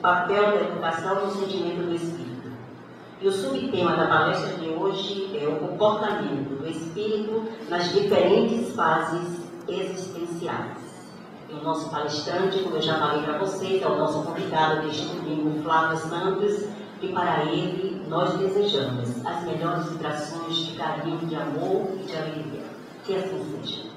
papel da educação no sentimento do espírito. E o subtema da palestra de hoje é o comportamento do espírito nas diferentes fases existenciais. E o nosso palestrante, como eu já falei para vocês, é o nosso convidado deste domingo, Flávio Santos, e para ele nós desejamos as melhores vibrações de carinho, de amor e de alegria. Que assim seja.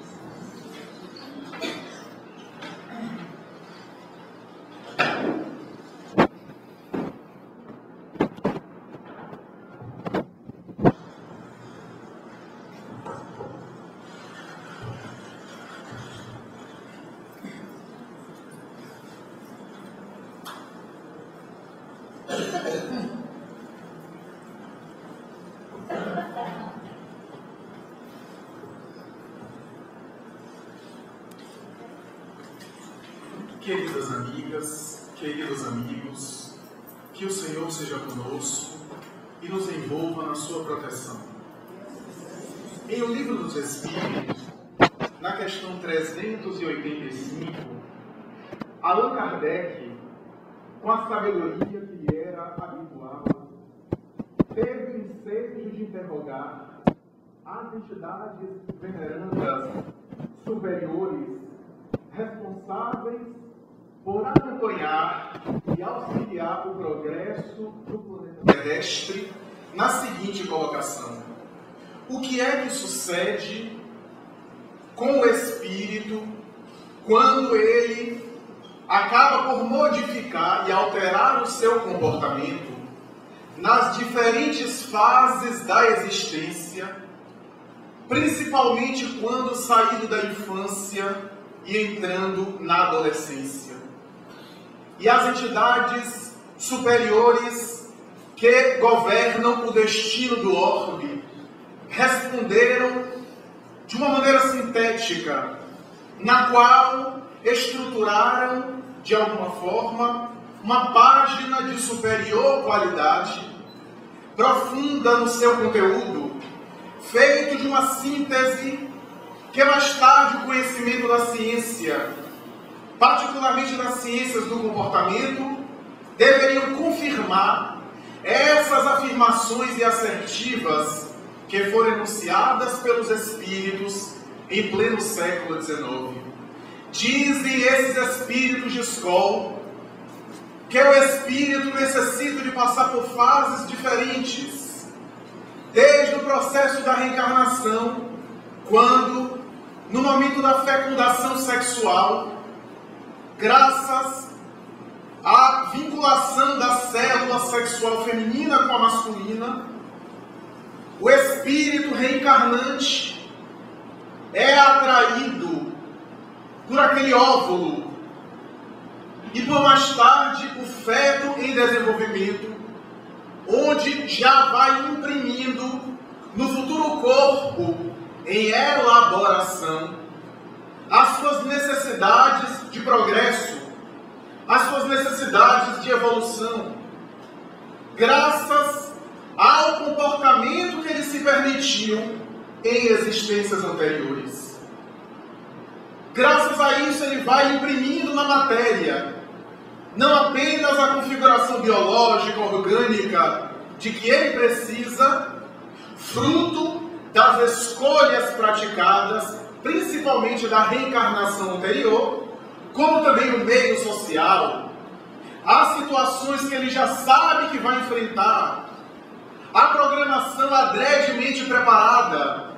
Queridas amigas, queridos amigos, que o Senhor seja conosco e nos envolva na sua proteção. Em O Livro dos Espíritos, na questão 385, Allan Kardec, com a sabedoria que lhe era habitual, teve o ensejo de interrogar as entidades venerandas superiores responsáveis por acompanhar e auxiliar o progresso do planeta terrestre na seguinte colocação: o que é que sucede com o espírito quando ele acaba por modificar e alterar o seu comportamento nas diferentes fases da existência, principalmente quando saído da infância e entrando na adolescência? E as entidades superiores que governam o destino do orbe responderam de uma maneira sintética, na qual estruturaram, de alguma forma, uma página de superior qualidade, profunda no seu conteúdo, feito de uma síntese que mais tarde o conhecimento da ciência, particularmente das ciências do comportamento, deveriam confirmar essas afirmações e assertivas que foram enunciadas pelos espíritos em pleno século XIX. Dizem esses espíritos de escola que o espírito necessita de passar por fases diferentes, desde o processo da reencarnação, quando, no momento da fecundação sexual, graças à vinculação da célula sexual feminina com a masculina, o espírito reencarnante é atraído por aquele óvulo e por mais tarde o feto em desenvolvimento, onde já vai imprimindo no futuro corpo em elaboração as suas necessidades de progresso, as suas necessidades de evolução, graças ao comportamento que eles se permitiam em existências anteriores. Graças a isso, ele vai imprimindo na matéria não apenas a configuração biológica, orgânica, de que ele precisa, fruto das escolhas praticadas, principalmente da reencarnação anterior, como também o meio social, as situações que ele já sabe que vai enfrentar, a programação adredemente preparada,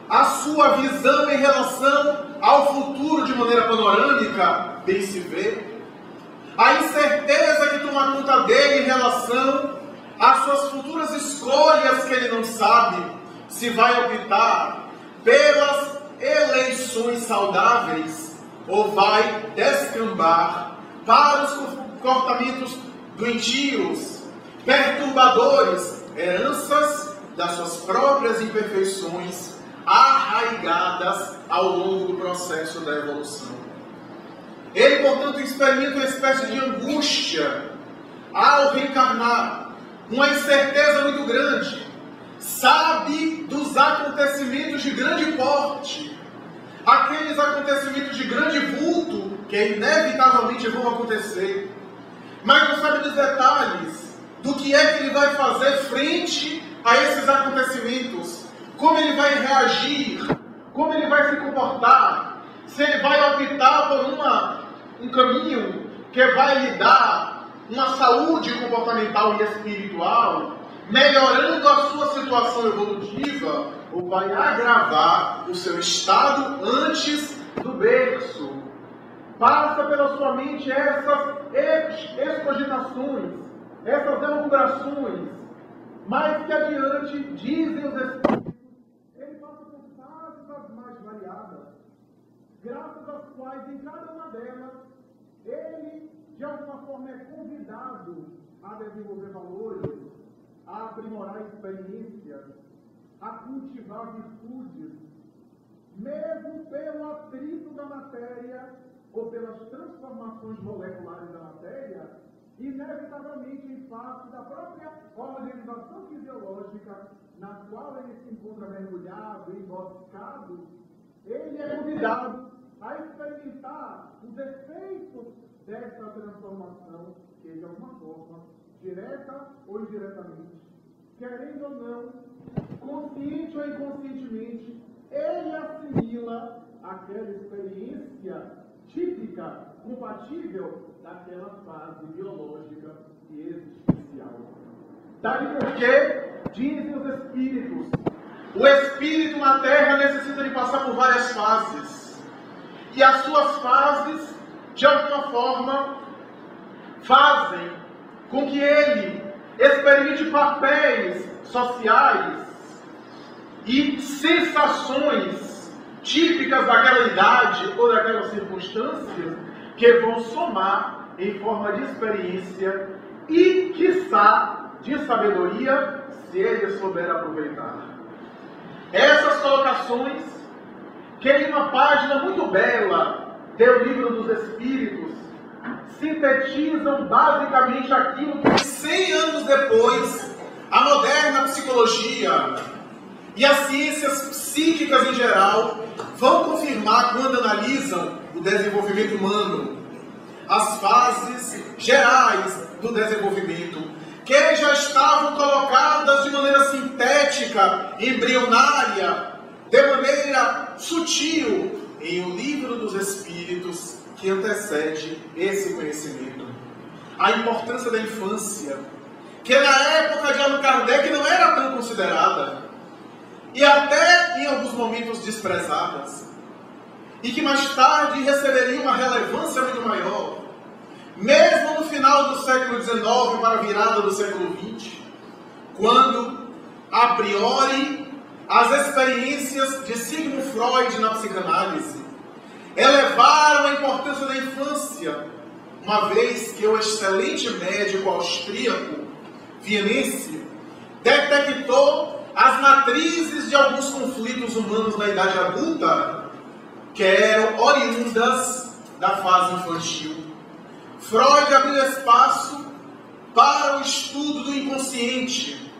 a sua visão em relação ao futuro de maneira panorâmica, bem se vê, a incerteza que toma conta dele em relação às suas futuras escolhas, que ele não sabe se vai optar pelas eleições saudáveis ou vai descambar para os comportamentos doentios, perturbadores, heranças das suas próprias imperfeições arraigadas ao longo do processo da evolução. Ele, portanto, experimenta uma espécie de angústia ao reencarnar, uma incerteza muito grande, sabe dos acontecimentos de grande porte, aqueles acontecimentos de grande vulto que inevitavelmente vão acontecer, mas não sabe dos detalhes do que é que ele vai fazer frente a esses acontecimentos, como ele vai reagir, como ele vai se comportar, se ele vai optar por um caminho que vai lhe dar uma saúde comportamental e espiritual, melhorando a sua situação evolutiva, ou vai agravar o seu estado antes do berço. Passa pela sua mente essas excogitações, essas elucubrações, mas que adiante dizem os Espíritos, ele passa por fases as mais variadas, graças às quais em cada uma delas ele de alguma forma é convidado a desenvolver valores, a aprimorar experiências, a cultivar virtudes, mesmo pelo atrito da matéria ou pelas transformações moleculares da matéria, inevitavelmente em face da própria organização fisiológica na qual ele se encontra mergulhado, emboscado, ele é convidado a experimentar os efeitos dessa transformação, que de alguma forma, direta ou indiretamente, querendo ou não, consciente ou inconscientemente, ele assimila aquela experiência típica, compatível daquela fase biológica e existencial. Daí porque, dizem os Espíritos, o Espírito na Terra necessita de passar por várias fases. E as suas fases, de alguma forma, fazem com que ele experimente papéis sociais e sensações típicas daquela idade ou daquelas circunstâncias que vão somar em forma de experiência e, quiçá, de sabedoria, se ele souber aproveitar. Essas colocações, que em uma página muito bela do Livro dos Espíritos, sintetizam basicamente aquilo que 100 anos depois, a moderna psicologia e as ciências psíquicas em geral vão confirmar quando analisam o desenvolvimento humano, as fases gerais do desenvolvimento, que já estavam colocadas de maneira sintética, embrionária, de maneira sutil, em O Livro dos Espíritos, que antecede esse conhecimento. A importância da infância, que na época de Allan Kardec não era tão considerada, e até em alguns momentos desprezadas, e que mais tarde receberia uma relevância muito maior, mesmo no final do século XIX para a virada do século XX, quando, a priori, as experiências de Sigmund Freud na psicanálise elevaram a importância da infância, uma vez que o excelente médico austríaco vienense detectou as matrizes de alguns conflitos humanos na idade adulta que eram oriundas da fase infantil. Freud abriu espaço para o estudo do inconsciente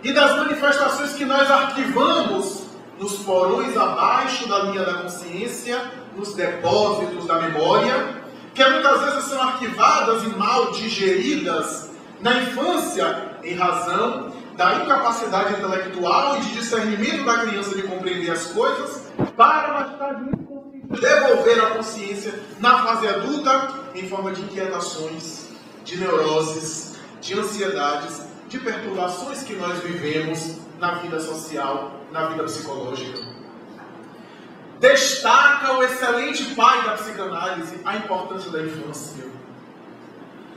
e das manifestações que nós arquivamos nos porões abaixo da linha da consciência, nos depósitos da memória, que muitas vezes são arquivadas e mal digeridas na infância, em razão da incapacidade intelectual e de discernimento da criança de compreender as coisas, para mais tarde devolver a consciência na fase adulta em forma de inquietações, de neuroses, de ansiedades, de perturbações que nós vivemos na vida social, na vida psicológica. Destaca o excelente pai da psicanálise a importância da infância,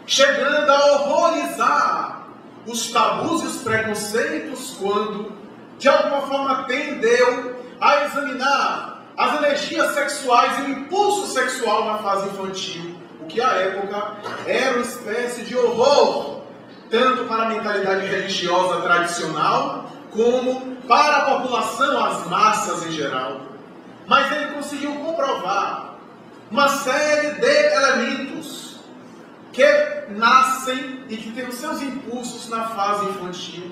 chegando a horrorizar os tabus e os preconceitos quando, de alguma forma, tendeu a examinar as energias sexuais e o impulso sexual na fase infantil, o que à época era uma espécie de horror, tanto para a mentalidade religiosa tradicional, como para a população, as massas em geral. Mas ele conseguiu comprovar uma série de elementos que nascem e que têm os seus impulsos na fase infantil,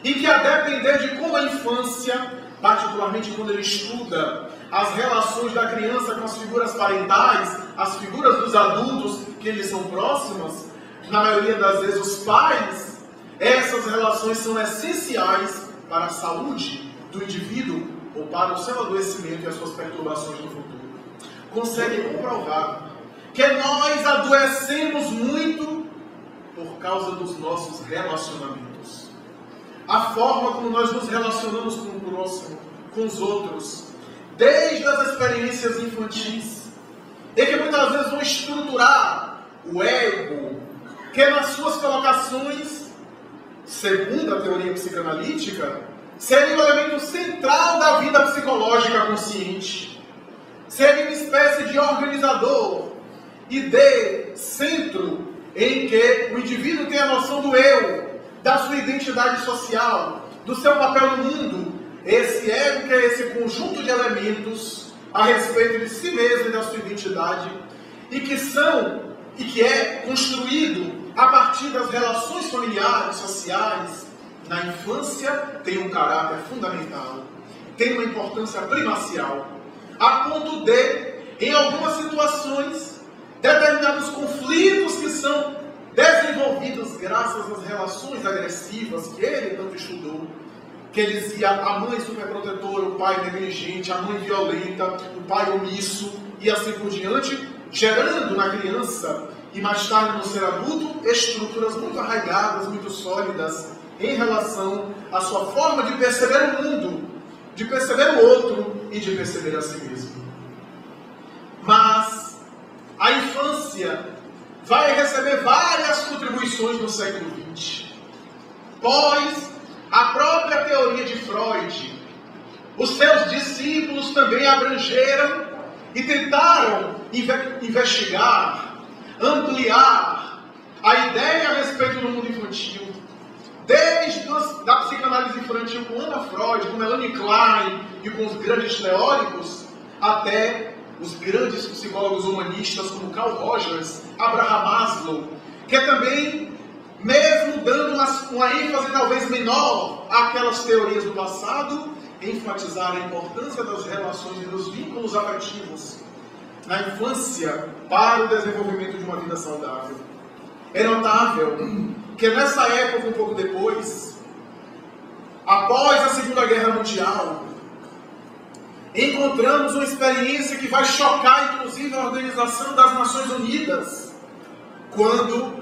e que, a depender de como a infância, particularmente quando ele estuda as relações da criança com as figuras parentais, as figuras dos adultos que lhes são próximas, na maioria das vezes, os pais, essas relações são essenciais para a saúde do indivíduo ou para o seu adoecimento e as suas perturbações no futuro. Consegue comprovar que nós adoecemos muito por causa dos nossos relacionamentos. A forma como nós nos relacionamos com o próximo, com os outros, desde as experiências infantis, e que muitas vezes vão estruturar o ego, que nas suas colocações, segundo a teoria psicanalítica, seria o elemento central da vida psicológica consciente. Seria uma espécie de organizador e de centro em que o indivíduo tem a noção do eu, da sua identidade social, do seu papel no mundo. Esse ego, que é esse conjunto de elementos a respeito de si mesmo e da sua identidade, e que é construído a partir das relações familiares, sociais. Na infância tem um caráter fundamental, tem uma importância primacial, a ponto de, em algumas situações, determinados conflitos que são desenvolvidos graças às relações agressivas que ele tanto estudou, que ele dizia a mãe superprotetora, o pai negligente, a mãe violenta, o pai omisso e assim por diante, gerando na criança e mais tarde no ser adulto estruturas muito arraigadas, muito sólidas em relação à sua forma de perceber o mundo, de perceber o outro e de perceber a si mesmo. Mas a infância vai receber várias contribuições no século XX, pois a própria teoria de Freud, os seus discípulos também abrangeram e tentaram investigar, ampliar a ideia a respeito do mundo infantil, desde da psicanálise infantil com Anna Freud, com Melanie Klein e com os grandes teóricos, até os grandes psicólogos humanistas como Carl Rogers, Abraham Maslow, que também, mesmo dando uma ênfase talvez menor àquelas teorias do passado, enfatizaram a importância das relações e dos vínculos afetivos na infância para o desenvolvimento de uma vida saudável. É notável que nessa época, um pouco depois, após a Segunda Guerra Mundial, encontramos uma experiência que vai chocar, inclusive, a Organização das Nações Unidas, quando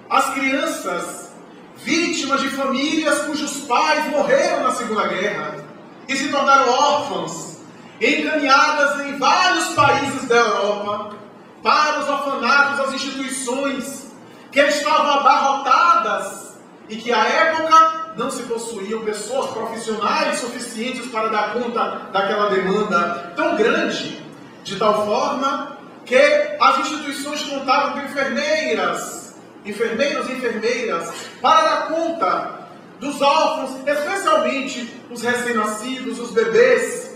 as crianças vítimas de famílias cujos pais morreram na Segunda Guerra e se tornaram órfãos, encaminhadas em vários países da Europa para os orfanatos, as instituições que estavam abarrotadas e que à época não se possuíam pessoas profissionais suficientes para dar conta daquela demanda tão grande, de tal forma que as instituições contavam com enfermeiros e enfermeiras para dar conta dos órfãos, especialmente os recém-nascidos, os bebês.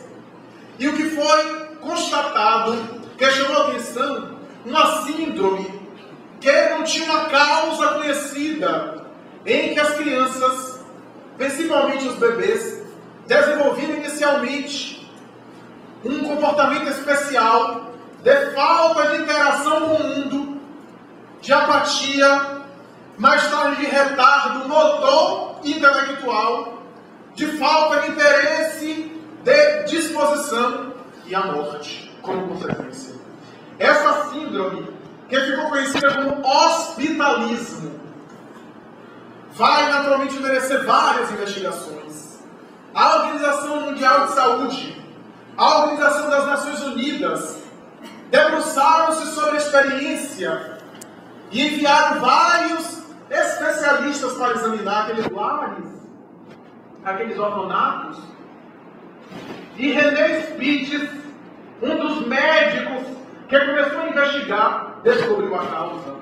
E o que foi constatado, que chamou a atenção, uma síndrome que não tinha uma causa conhecida, em que as crianças, principalmente os bebês, desenvolviam inicialmente um comportamento especial de falta de interação com o mundo, de apatia, mais tarde de retardo motor e intelectual, de falta de interesse, de disposição e a morte como consequência. Essa síndrome, que ficou conhecida como hospitalismo, vai naturalmente merecer várias investigações. A Organização Mundial de Saúde, a Organização das Nações Unidas, debruçaram-se sobre a experiência e enviaram vários especialistas para examinar aqueles lares, aqueles orfanatos. E René Spitz, um dos médicos que começou a investigar, descobriu a causa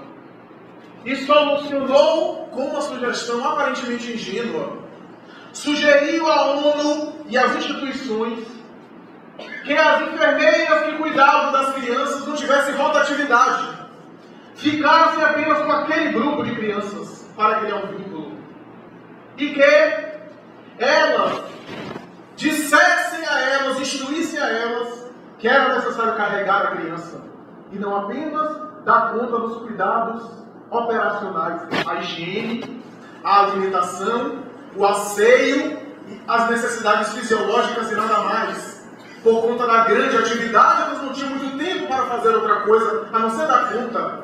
e solucionou com uma sugestão aparentemente ingênua. Sugeriu à ONU e às instituições que as enfermeiras que cuidavam das crianças não tivessem rotatividade, ficassem apenas com aquele grupo de crianças para criar um vínculo, e que elas dissessem a elas, instruíssem a elas que era necessário carregar a criança e não apenas dar conta dos cuidados operacionais: a higiene, a alimentação, o asseio, as necessidades fisiológicas e nada mais. Por conta da grande atividade, elas não tinham muito tempo para fazer outra coisa, a não ser dar conta.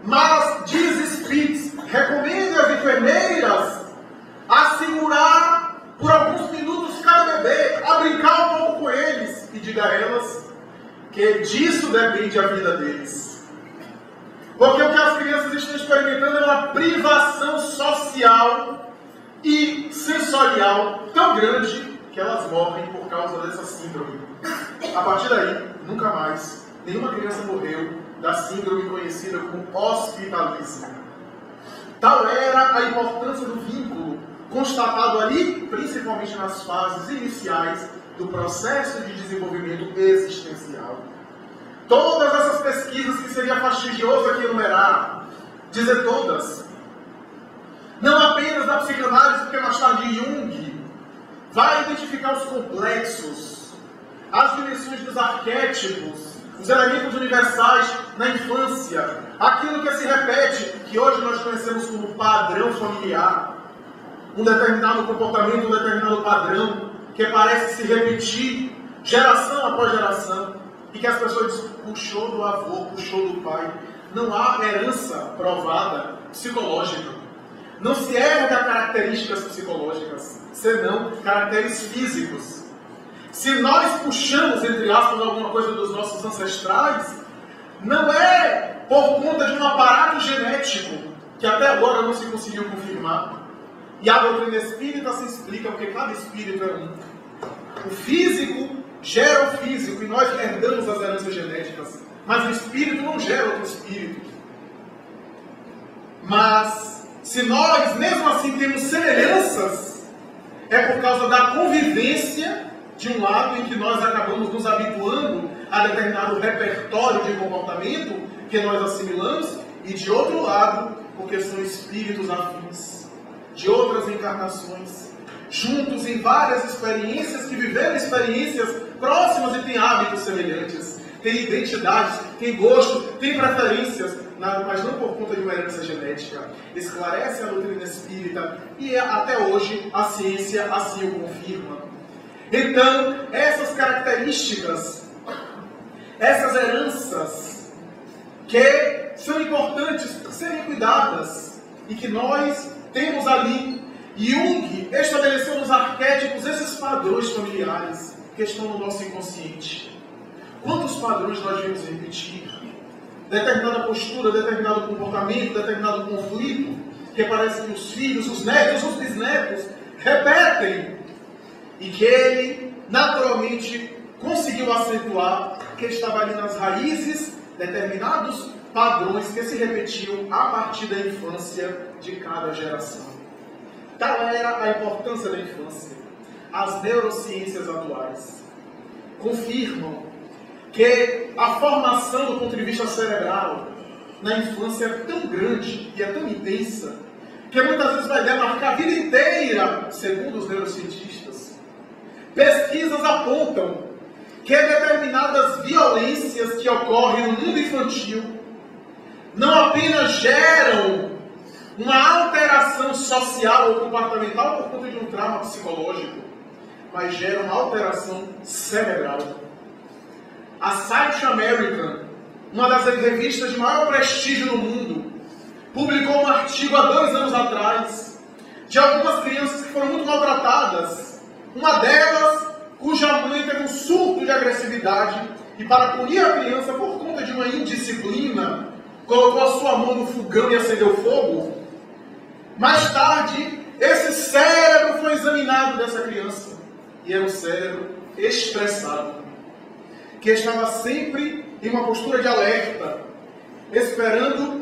Mas, diz Spitz, recomende às enfermeiras a segurar por alguns minutos cada bebê, a brincar um pouco com eles, e diga a elas que disso depende a vida deles. Porque o que as crianças estão experimentando é uma privação social e sensorial tão grande que elas morrem por causa dessa síndrome. A partir daí, nunca mais, nenhuma criança morreu da síndrome conhecida como hospitalismo. Tal era a importância do vínculo, constatado ali, principalmente nas fases iniciais do processo de desenvolvimento existencial. Todas essas pesquisas que seria fastidioso aqui enumerar, dizer todas, não apenas da psicanálise, porque mais tarde Jung vai identificar os complexos, as dimensões dos arquétipos, os elementos universais na infância, aquilo que se repete, que hoje nós conhecemos como padrão familiar, um determinado comportamento, um determinado padrão, que parece se repetir geração após geração, e que as pessoas dizem, puxou do avô, puxou do pai. Não há herança provada psicológica. Não se herda características psicológicas, senão caracteres físicos. Se nós puxamos, entre aspas, alguma coisa dos nossos ancestrais, não é por conta de um aparato genético, que até agora não se conseguiu confirmar. E a doutrina espírita se explica porque cada espírito é um. O físico gera o físico e nós herdamos as heranças genéticas. Mas o espírito não gera outro espírito. Mas, se nós, mesmo assim, temos semelhanças, é por causa da convivência, de um lado, em que nós acabamos nos habituando a determinado repertório de comportamento que nós assimilamos, e de outro lado, porque são espíritos afins, de outras encarnações, juntos em várias experiências, que viveram experiências próximas e têm hábitos semelhantes, têm identidades, têm gosto, têm preferências, mas não por conta de uma herança genética. Esclarece a doutrina espírita e até hoje a ciência assim o confirma. Então, essas características, essas heranças, que são importantes serem cuidadas e que nós temos ali. Jung estabeleceu nos arquétipos esses padrões familiares que estão no nosso inconsciente. Quantos padrões nós vemos repetir? Determinada postura, determinado comportamento, determinado conflito, que parece que os filhos, os netos, os bisnetos repetem, e que ele naturalmente conseguiu acentuar, que estava ali nas raízes determinados padrões que se repetiam a partir da infância de cada geração. Tal era a importância da infância. As neurociências atuais confirmam que a formação do ponto de vista cerebral na infância é tão grande e é tão intensa que muitas vezes vai demarcar a vida inteira, segundo os neurocientistas. Pesquisas apontam que determinadas violências que ocorrem no mundo infantil não apenas geram uma alteração social ou comportamental por conta de um trauma psicológico, mas geram uma alteração cerebral. A Science American, uma das revistas de maior prestígio no mundo, publicou um artigo há 2 anos atrás de algumas crianças que foram muito maltratadas. Uma delas, cuja mãe teve um surto de agressividade e, para punir a criança por conta de uma indisciplina, colocou a sua mão no fogão e acendeu fogo. Mais tarde, esse cérebro foi examinado dessa criança e era um cérebro estressado, que estava sempre em uma postura de alerta, esperando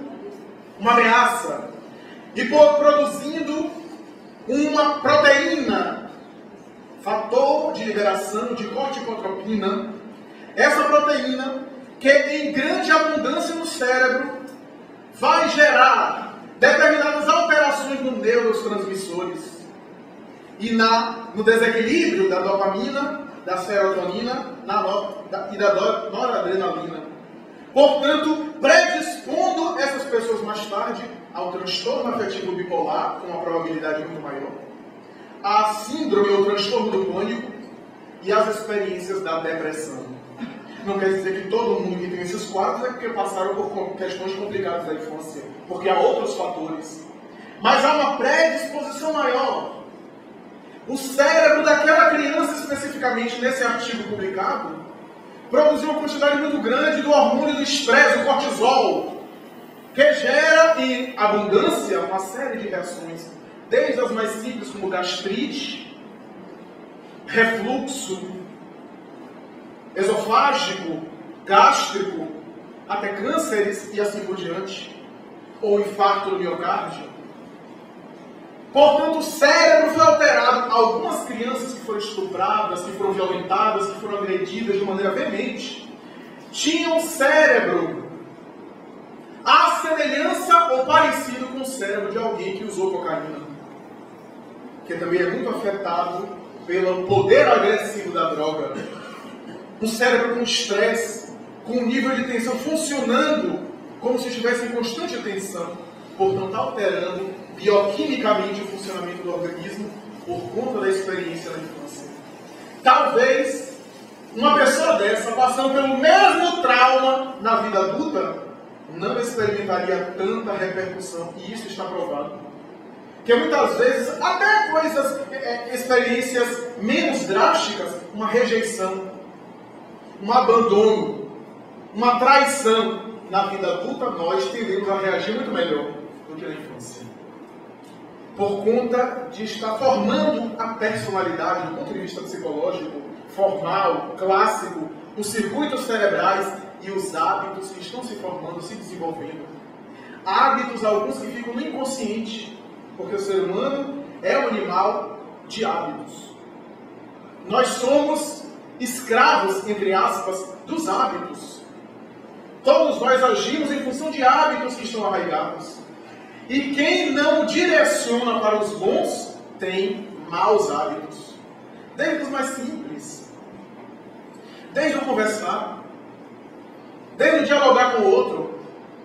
uma ameaça e produzindo uma proteína, fator de liberação de corticotropina. Essa proteína, que em grande abundância no cérebro, vai gerar determinadas alterações nos neurotransmissores e no desequilíbrio da dopamina, da serotonina e da noradrenalina. portanto, predispondo essas pessoas mais tarde ao transtorno afetivo bipolar, com uma probabilidade muito maior, à síndrome ou transtorno do pânico e às experiências da depressão. Não quer dizer que todo mundo que tem esses quadros é porque passaram por questões complicadas da infância, porque há outros fatores. Mas há uma predisposição maior. O cérebro daquela criança, especificamente nesse artigo publicado, produziu uma quantidade muito grande do hormônio do estresse, o cortisol, que gera em abundância uma série de reações, desde as mais simples como gastrite, refluxo esofágico, gástrico, até cânceres e assim por diante, ou infarto do miocárdio. Portanto, o cérebro foi alterado. Algumas crianças que foram estupradas, que foram violentadas, que foram agredidas de maneira veemente, tinham cérebro à semelhança ou parecido com o cérebro de alguém que usou cocaína, que também é muito afetado pelo poder agressivo da droga. Um cérebro com estresse, com um nível de tensão funcionando como se estivesse em constante tensão, portanto alterando bioquimicamente o funcionamento do organismo por conta da experiência na infância. Talvez uma pessoa dessa, passando pelo mesmo trauma na vida adulta, não experimentaria tanta repercussão, e isso está provado. Que muitas vezes, até coisas, experiências menos drásticas, uma rejeição, um abandono, uma traição na vida adulta, nós tendemos a reagir muito melhor do que na infância. Por conta de estar formando a personalidade do ponto de vista psicológico, formal, clássico, os circuitos cerebrais e os hábitos que estão se formando, se desenvolvendo. Hábitos, alguns que ficam no inconsciente, porque o ser humano é um animal de hábitos. Nós somos escravos, entre aspas, dos hábitos. Todos nós agimos em função de hábitos que estão arraigados. E quem não direciona para os bons, tem maus hábitos. Desde os mais simples. Desde o conversar. Desde o dialogar com o outro.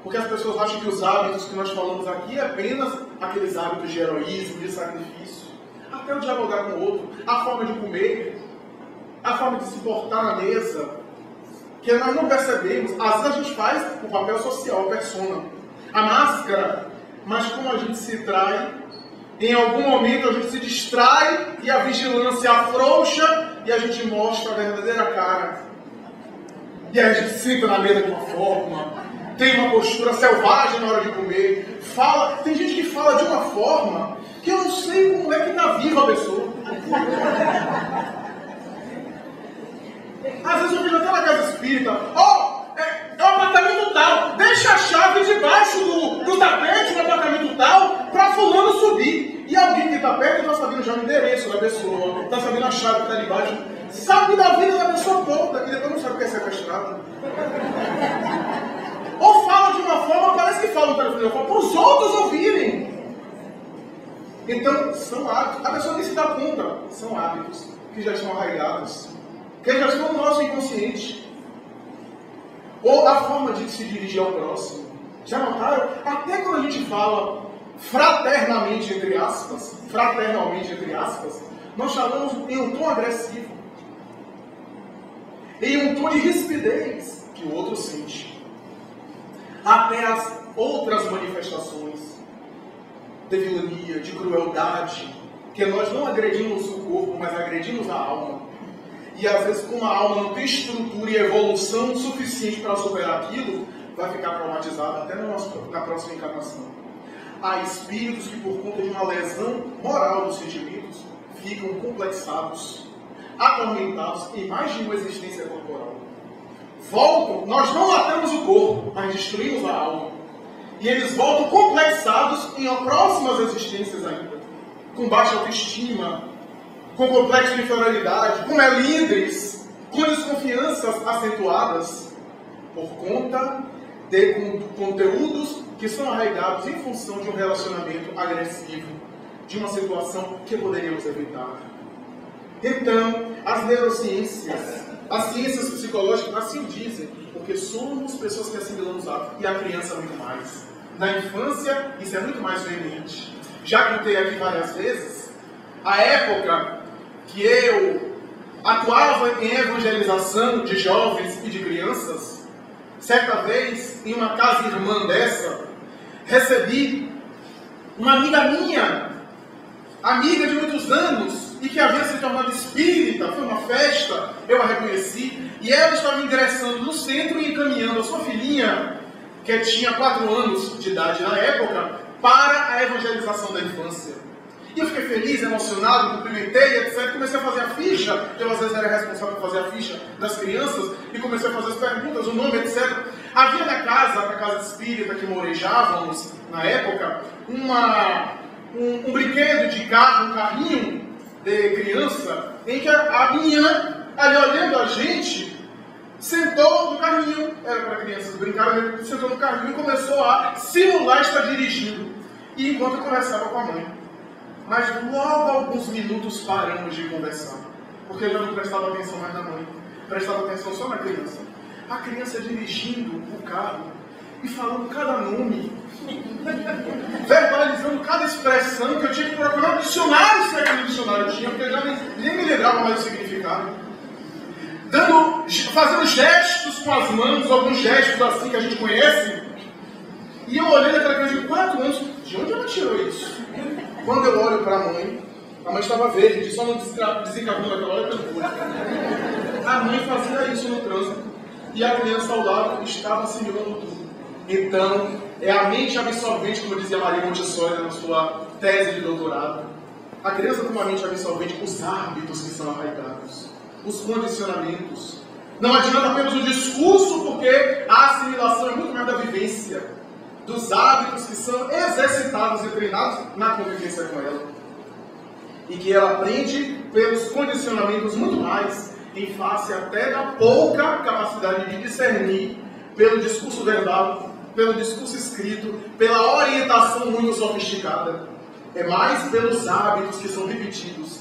Porque as pessoas acham que os hábitos que nós falamos aqui é apenas aqueles hábitos de heroísmo, de sacrifício. Até o dialogar com o outro. A forma de comer. A forma de se portar na mesa. Que nós não percebemos. Às vezes a gente faz o papel social, a persona. A máscara. Mas como a gente se trai, em algum momento a gente se distrai e a vigilância afrouxa e a gente mostra a verdadeira cara. E aí a gente senta na mesa de uma forma, tem uma postura selvagem na hora de comer, fala. Tem gente que fala de uma forma que eu não sei como é que está viva a pessoa. Às vezes eu vejo até na casa espírita, é o apartamento tal, deixa a chave debaixo do tapete no apartamento tal, para fulano subir. E alguém que está perto está sabendo já o endereço da pessoa, está sabendo a chave que está debaixo, sabe da vida da pessoa toda, e depois não sabe o que é sequestrado. Ou fala de uma forma, parece que fala no telefone, para os outros ouvirem. Então, são hábitos. A pessoa nem se dá conta, são hábitos que já estão arraigados, que já estão no nosso inconsciente. Ou a forma de se dirigir ao próximo. Já notaram? Até quando a gente fala fraternalmente, entre aspas, nós falamos em um tom agressivo. Em um tom de rispidez que o outro sente. Até as outras manifestações de vilania, de crueldade, que nós não agredimos o corpo, mas agredimos a alma. E às vezes, como a alma não tem estrutura e evolução suficiente para superar aquilo, vai ficar traumatizada até na próxima encarnação. Há espíritos que, por conta de uma lesão moral dos sentimentos, ficam complexados, atormentados em mais de uma existência corporal. Voltam, nós não matamos o corpo, mas destruímos a alma. E eles voltam complexados em próximas existências ainda, com baixa autoestima, com complexo de inferioridade, com melindres, com desconfianças acentuadas, por conta de conteúdos que são arraigados em função de um relacionamento agressivo, de uma situação que poderíamos evitar. Então, as neurociências, as ciências psicológicas assim dizem, o Porque somos pessoas que assimilamos hábitos. E a criança muito mais. Na infância, isso é muito mais veemente. Já contei aqui várias vezes, a época que eu atuava em evangelização de jovens e de crianças, certa vez, em uma casa irmã dessa, recebi uma amiga minha, amiga de muitos anos, e que havia se tornado espírita. Foi uma festa, eu a reconheci, e ela estava ingressando no centro e encaminhando a sua filhinha, que tinha 4 anos de idade na época, para a evangelização da infância. E eu fiquei feliz, emocionado, cumprimentei, etc. Comecei a fazer a ficha, eu às vezes era responsável por fazer a ficha das crianças, e comecei a fazer as perguntas, o nome, etc. Havia na casa espírita que morejávamos na época, um brinquedo de carro, um carrinho de criança, em que a menina, ali olhando a gente, sentou no carrinho, era para crianças brincarem, sentou no carrinho e começou a simular estar dirigindo, e enquanto eu conversava com a mãe. Mas logo alguns minutos paramos de conversar, porque eu já não prestava atenção mais na mãe, prestava atenção só na criança. A criança dirigindo o carro e falando cada nome, verbalizando cada expressão que eu tinha que procurar no dicionário, se aquele dicionário tinha, porque eu já nem me lembrava mais do significado. Fazendo gestos com as mãos, alguns gestos assim que a gente conhece, e eu olhando aquela criança de 4 anos, de onde ela tirou isso? Quando eu olho para a mãe estava verde, só não desencarnou naquela hora pelo corpo. A mãe fazia isso no trânsito, e a criança ao lado estava assimilando tudo. Então, é a mente absorvente, como dizia Maria Montessori na sua tese de doutorado. A criança com uma mente absorvente, os hábitos que são arraigados, os condicionamentos. Não adianta apenas o discurso, porque a assimilação é muito mais da vivência, dos hábitos que são exercitados e treinados na convivência com ela. E que ela aprende pelos condicionamentos muito mais, em face até da pouca capacidade de discernir pelo discurso verbal, pelo discurso escrito, pela orientação muito sofisticada. É mais pelos hábitos que são repetidos,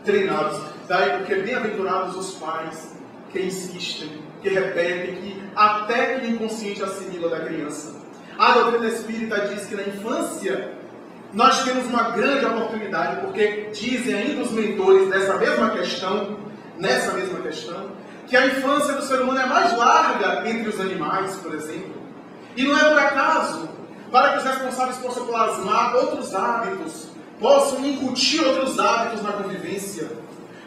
treinados. Daí porque bem-aventurados os pais que insistem, que repetem, que até que o inconsciente assimila da criança. A doutrina espírita diz que na infância nós temos uma grande oportunidade, porque dizem ainda os mentores nessa mesma questão, que a infância do ser humano é mais larga entre os animais, por exemplo. E não é por acaso, para que os responsáveis possam plasmar outros hábitos, possam incutir outros hábitos na convivência.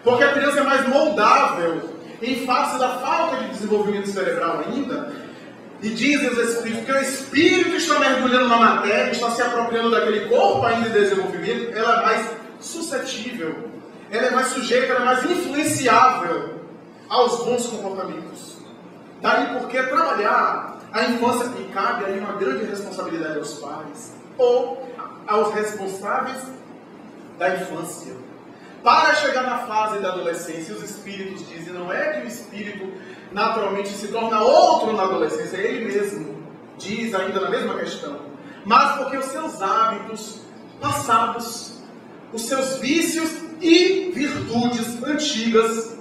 Porque a criança é mais moldável em face da falta de desenvolvimento cerebral ainda. E dizem os espíritos que o espírito está mergulhando na matéria, está se apropriando daquele corpo ainda em desenvolvimento, ela é mais suscetível, ela é mais sujeita, ela é mais influenciável aos bons comportamentos. Daí porque trabalhar a infância, e cabe aí uma grande responsabilidade aos pais, ou aos responsáveis da infância. Para chegar na fase da adolescência, os espíritos dizem, não é que o espírito naturalmente se torna outro na adolescência, é ele mesmo, diz ainda na mesma questão, mas porque os seus hábitos passados, os seus vícios e virtudes antigas,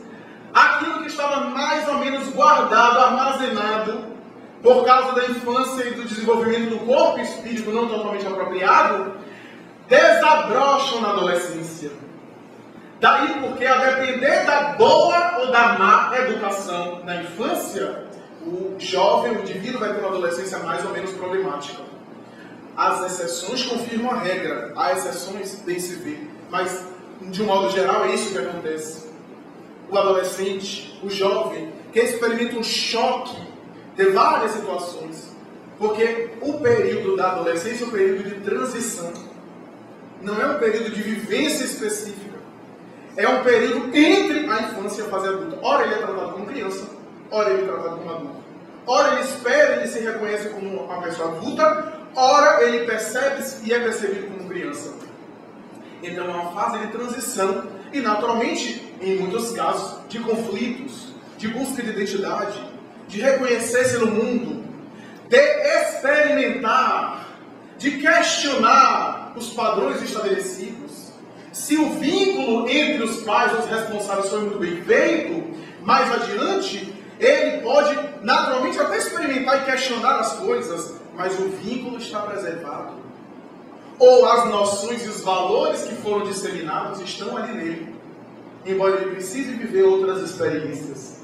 aquilo que estava mais ou menos guardado, armazenado, por causa da infância e do desenvolvimento do corpo e espírito não totalmente apropriado, desabrocham na adolescência. Daí porque, a depender da boa ou da má educação na infância, o jovem, o indivíduo vai ter uma adolescência mais ou menos problemática. As exceções confirmam a regra, há exceções, bem se vê, mas de um modo geral é isso que acontece. O adolescente, o jovem, que experimenta um choque de várias situações, porque o período da adolescência é um período de transição, não é um período de vivência específica. É um período entre a infância e a fase adulta. Ora ele é tratado como criança, ora ele é tratado como adulto. Ora ele espera, ele se reconhece como uma pessoa adulta, ora ele percebe-se e é percebido como criança. Então é uma fase de transição e, naturalmente, em muitos casos, de conflitos, de busca de identidade, de reconhecer-se no mundo, de experimentar, de questionar os padrões estabelecidos. Se o vínculo entre os pais e os responsáveis foi muito bem feito, mais adiante, Ele pode naturalmente até experimentar e questionar as coisas, mas o vínculo está preservado. Ou as noções e os valores que foram disseminados estão ali nele, embora ele precise viver outras experiências.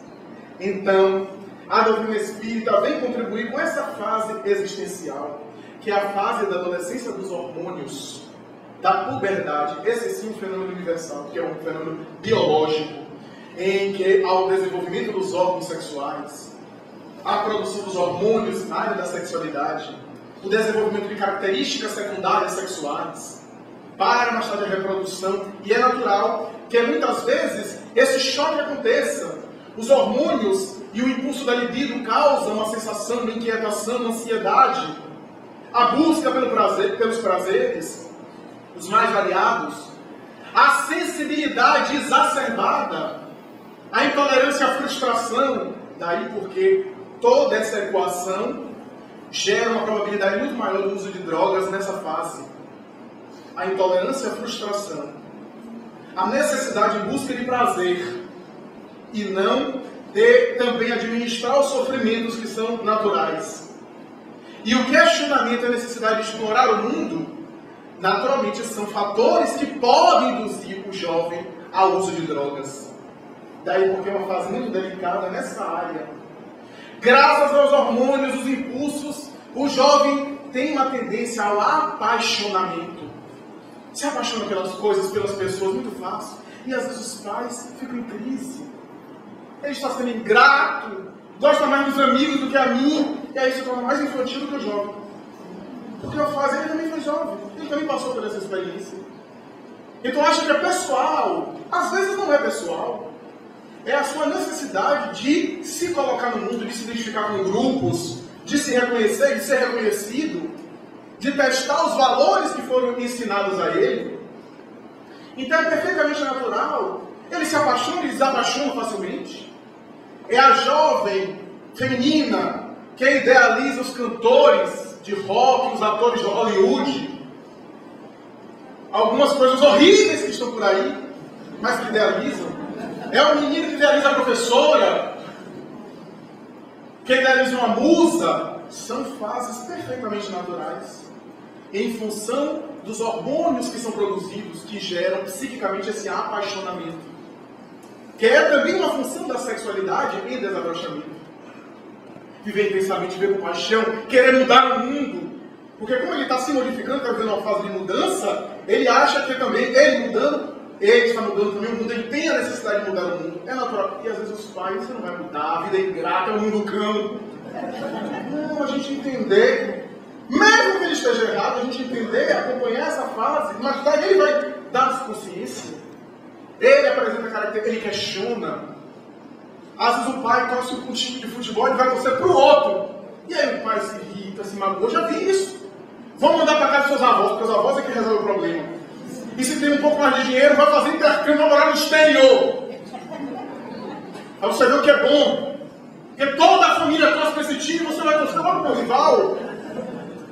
Então, a doutrina espírita vem contribuir com essa fase existencial, que é a fase da adolescência dos hormônios, da puberdade. Esse sim é um fenômeno universal, que é um fenômeno biológico, em que há o desenvolvimento dos órgãos sexuais, a produção dos hormônios na área da sexualidade, o desenvolvimento de características secundárias sexuais, para mais tarde a reprodução, e é natural que muitas vezes esse choque aconteça. Os hormônios e o impulso da libido causam uma sensação de inquietação, uma ansiedade, a busca pelos prazeres, os mais variados, a sensibilidade exacerbada, a intolerância à frustração, daí porque toda essa equação gera uma probabilidade muito maior do uso de drogas nessa fase. A intolerância à frustração, a necessidade em busca de prazer e não de também administrar os sofrimentos que são naturais. E o questionamento e a necessidade de explorar o mundo, naturalmente são fatores que podem induzir o jovem ao uso de drogas. Daí porque é uma fase muito delicada nessa área. Graças aos hormônios, os impulsos, o jovem tem uma tendência ao apaixonamento. Se apaixona pelas coisas, pelas pessoas, muito fácil. E às vezes os pais ficam em crise. Ele está sendo ingrato, gosta mais dos amigos do que a mim, e aí se torna mais infantil do que o jovem. Porque a fase, ele também foi jovem, ele também passou por essa experiência. Então acha que é pessoal. Às vezes não é pessoal. É a sua necessidade de se colocar no mundo, de se identificar com grupos, de se reconhecer, de ser reconhecido, de testar os valores que foram ensinados a ele. Então é perfeitamente natural. Ele se apaixona e desapaixona facilmente. É a jovem feminina que idealiza os cantores de rock, os atores de Hollywood. Algumas coisas horríveis que estão por aí, mas que idealizam. É o menino que idealiza a professora, que idealiza uma musa. São fases perfeitamente naturais, em função dos hormônios que são produzidos, que geram psiquicamente esse apaixonamento, que é também uma função da sexualidade em desabrochamento. Viver intensamente, viver com paixão, querer mudar o mundo. Porque como ele está se modificando, está vivendo uma fase de mudança, ele acha que também, ele mudando, ele está mudando também o mundo, ele tem a necessidade de mudar o mundo. É natural. E às vezes os pais, você não vai mudar, a vida é ingrata, é o mundo cão. Não, a gente entender, mesmo que ele esteja errado, a gente entender, acompanhar essa fase, mas daí ele vai dar consciência. Ele apresenta caráter, ele questiona. Às vezes o pai torce um time de futebol e vai torcer para o outro. E aí o pai se irrita, se magoa. Já vi isso. Vamos mandar para casa dos seus avós, porque os avós é que resolvem o problema. E se tem um pouco mais de dinheiro, vai fazer intercâmbio, vai morar no exterior. Aí você vê o que é bom. Porque toda a família torce para esse time, você vai torcer logo para o rival.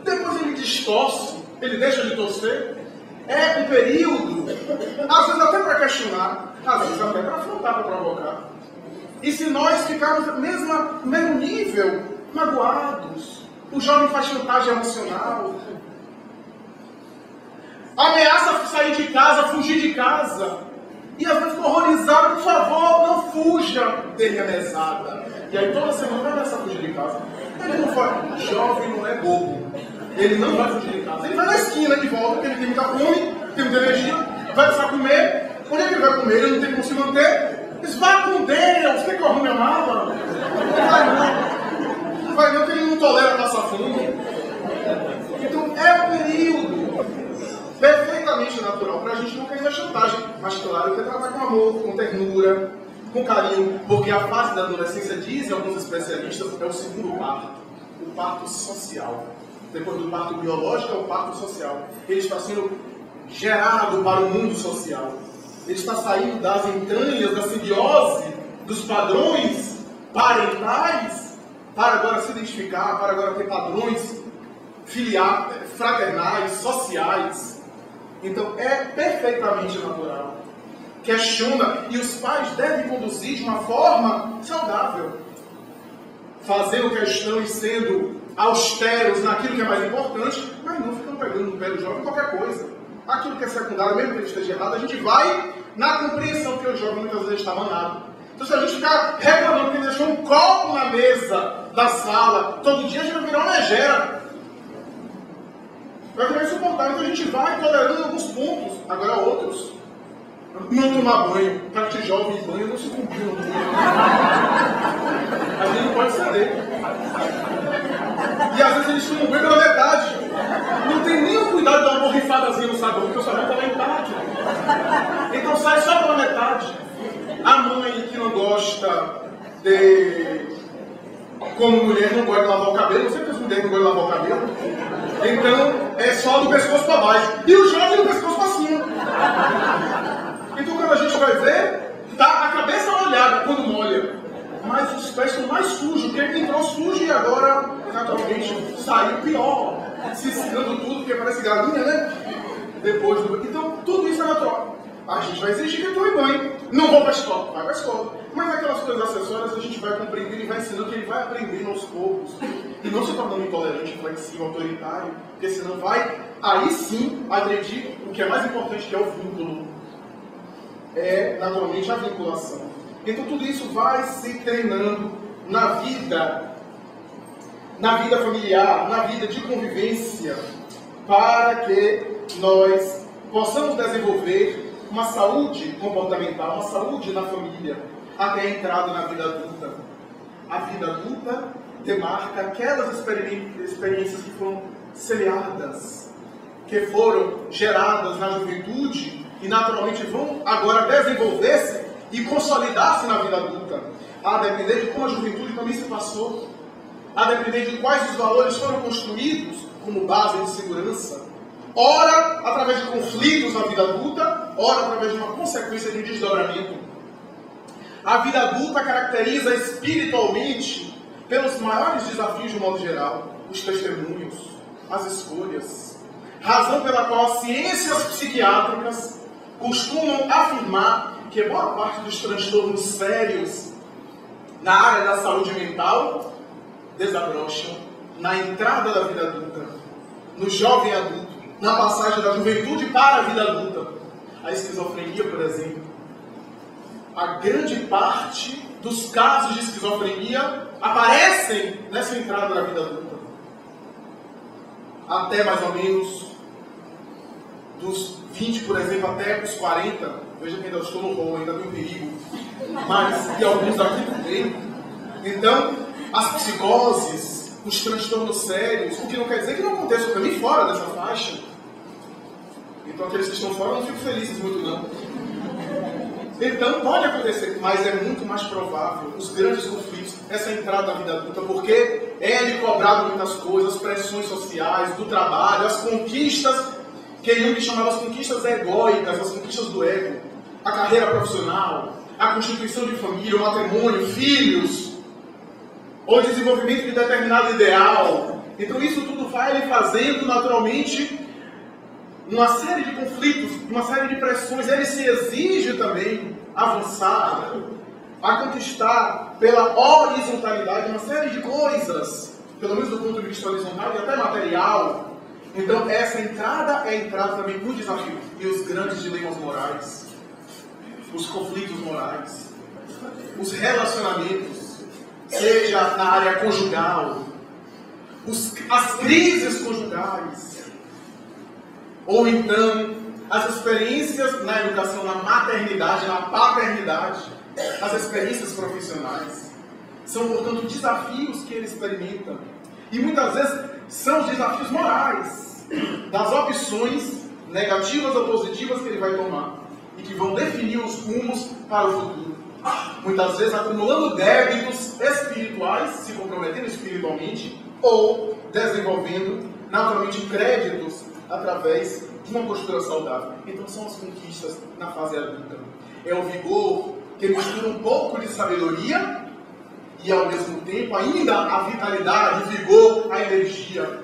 Depois ele distorce, ele deixa de torcer. É um período, às vezes até para questionar, às vezes até para afrontar, para provocar. E se nós ficarmos no mesmo nível, magoados, o jovem faz chantagem emocional, ameaça sair de casa, fugir de casa, e às vezes horrorizado, por favor, não fuja, dê minha mesada. E aí toda semana vai ameaçar fugir de casa. Ele não vai, jovem não é bobo. Ele não vai fugir de casa. Ele vai na esquina de volta, porque ele tem muita fome, tem muita energia, vai precisar comer. Onde é que ele vai comer? Ele não tem como se manter. Diz, vá com Deus, quer que eu arrume a mala? Não vai não. Não vai não, que ele não tolera passar fome. Então é um período perfeitamente natural para a gente não cair na chantagem. Mas claro, que tratar com amor, com ternura, com carinho, porque a fase da adolescência, dizem alguns especialistas, é o segundo parto, o parto social. Depois do parto biológico, é o parto social. Ele está sendo gerado para o mundo social. Ele está saindo das entranhas, da simbiose, dos padrões parentais, para agora se identificar, para agora ter padrões fraternais, sociais. Então é perfeitamente natural. Questiona, e os pais devem conduzir de uma forma saudável. fazendo questão e sendo austeros naquilo que é mais importante, mas não ficam pegando no pé do jovem qualquer coisa. Aquilo que é secundário, mesmo que ele esteja errado, a gente vai na compreensão que o jovem muitas vezes está manado. Então, se a gente ficar reclamando que ele deixou um copo na mesa da sala, todo dia a gente vai virar uma megera. Vai virar insuportável. Então a gente vai tolerando alguns pontos, agora outros. Não tomar banho, para que jovem e banho não se combinam. A gente não pode ceder. E às vezes eles tomam banho pela metade. Não tem nem o cuidado de dar uma borrifadazinha no sabão, porque o sabão está lá em metade. Então sai só pela metade. A mãe que não gosta de... Como mulher não gosta de lavar o cabelo, não sei porque as mulheres não gostam de lavar o cabelo. Então é só do pescoço para baixo. E o jovem do pescoço para cima. Então quando a gente vai ver, tá a cabeça molhada quando molha. Mas os pés estão mais sujos, porque ele entrou sujo e agora, naturalmente, saiu pior. Ciscando tudo, porque parece galinha, né? Depois do... Então tudo isso é natural. A gente vai exigir que tome banho. Não vou para a escola, vai para a escola. Mas aquelas coisas acessórias a gente vai compreendendo e vai ensinando que ele vai aprendendo aos poucos. E não se tornando intolerante, flexível, autoritário, porque senão vai, aí sim, agredir o que é mais importante, que é o vínculo. É, naturalmente, a vinculação. Então tudo isso vai se treinando na vida familiar, na vida de convivência, para que nós possamos desenvolver uma saúde comportamental, uma saúde na família, até a entrada na vida adulta. A vida adulta demarca aquelas experiências que foram semeadas, que foram geradas na juventude e naturalmente vão agora desenvolver-se e consolidar-se na vida adulta, a depender de como a juventude também se passou, a depender de quais os valores foram construídos como base de segurança, ora através de conflitos na vida adulta, ora através de uma consequência de desdobramento. A vida adulta caracteriza espiritualmente pelos maiores desafios de modo geral, os testemunhos, as escolhas, razão pela qual as ciências psiquiátricas costumam afirmar que boa parte dos transtornos sérios na área da saúde mental desabrocham na entrada da vida adulta, no jovem adulto, na passagem da juventude para a vida adulta. A esquizofrenia, por exemplo. A grande parte dos casos de esquizofrenia aparecem nessa entrada da vida adulta. Até mais ou menos dos 20, por exemplo, até os 40. Veja que ainda estou no rol, ainda tenho perigo. Mas, e alguns aqui também. Então, as psicoses, os transtornos sérios, o que não quer dizer que não aconteça também fora dessa faixa. Então, aqueles que estão fora não ficam felizes muito, não. Então, pode acontecer, mas é muito mais provável os grandes conflitos, essa entrada na vida adulta, porque é-lhe cobrado muitas coisas, as pressões sociais, do trabalho, as conquistas, que Jung chamava as conquistas egóicas, as conquistas do ego, a carreira profissional, a constituição de família, o matrimônio, filhos, ou o desenvolvimento de determinado ideal. Então, isso tudo vai lhe fazendo, naturalmente, uma série de conflitos, uma série de pressões. Ele se exige também avançar, a conquistar pela horizontalidade uma série de coisas, pelo menos do ponto de vista horizontal e até material. Então essa entrada é a entrada também no desafio. E os grandes dilemas morais, os conflitos morais, os relacionamentos, seja na área conjugal, as crises conjugais, ou então as experiências na educação, na maternidade, na paternidade, as experiências profissionais. São, portanto, desafios que ele experimenta. E muitas vezes são os desafios morais, das opções negativas ou positivas que ele vai tomar, e que vão definir os rumos para o futuro. Muitas vezes acumulando débitos espirituais, se comprometendo espiritualmente, ou desenvolvendo naturalmente créditos através de uma postura saudável. Então são as conquistas na fase adulta. É o vigor que mistura um pouco de sabedoria e ao mesmo tempo ainda a vitalidade, o vigor, a energia,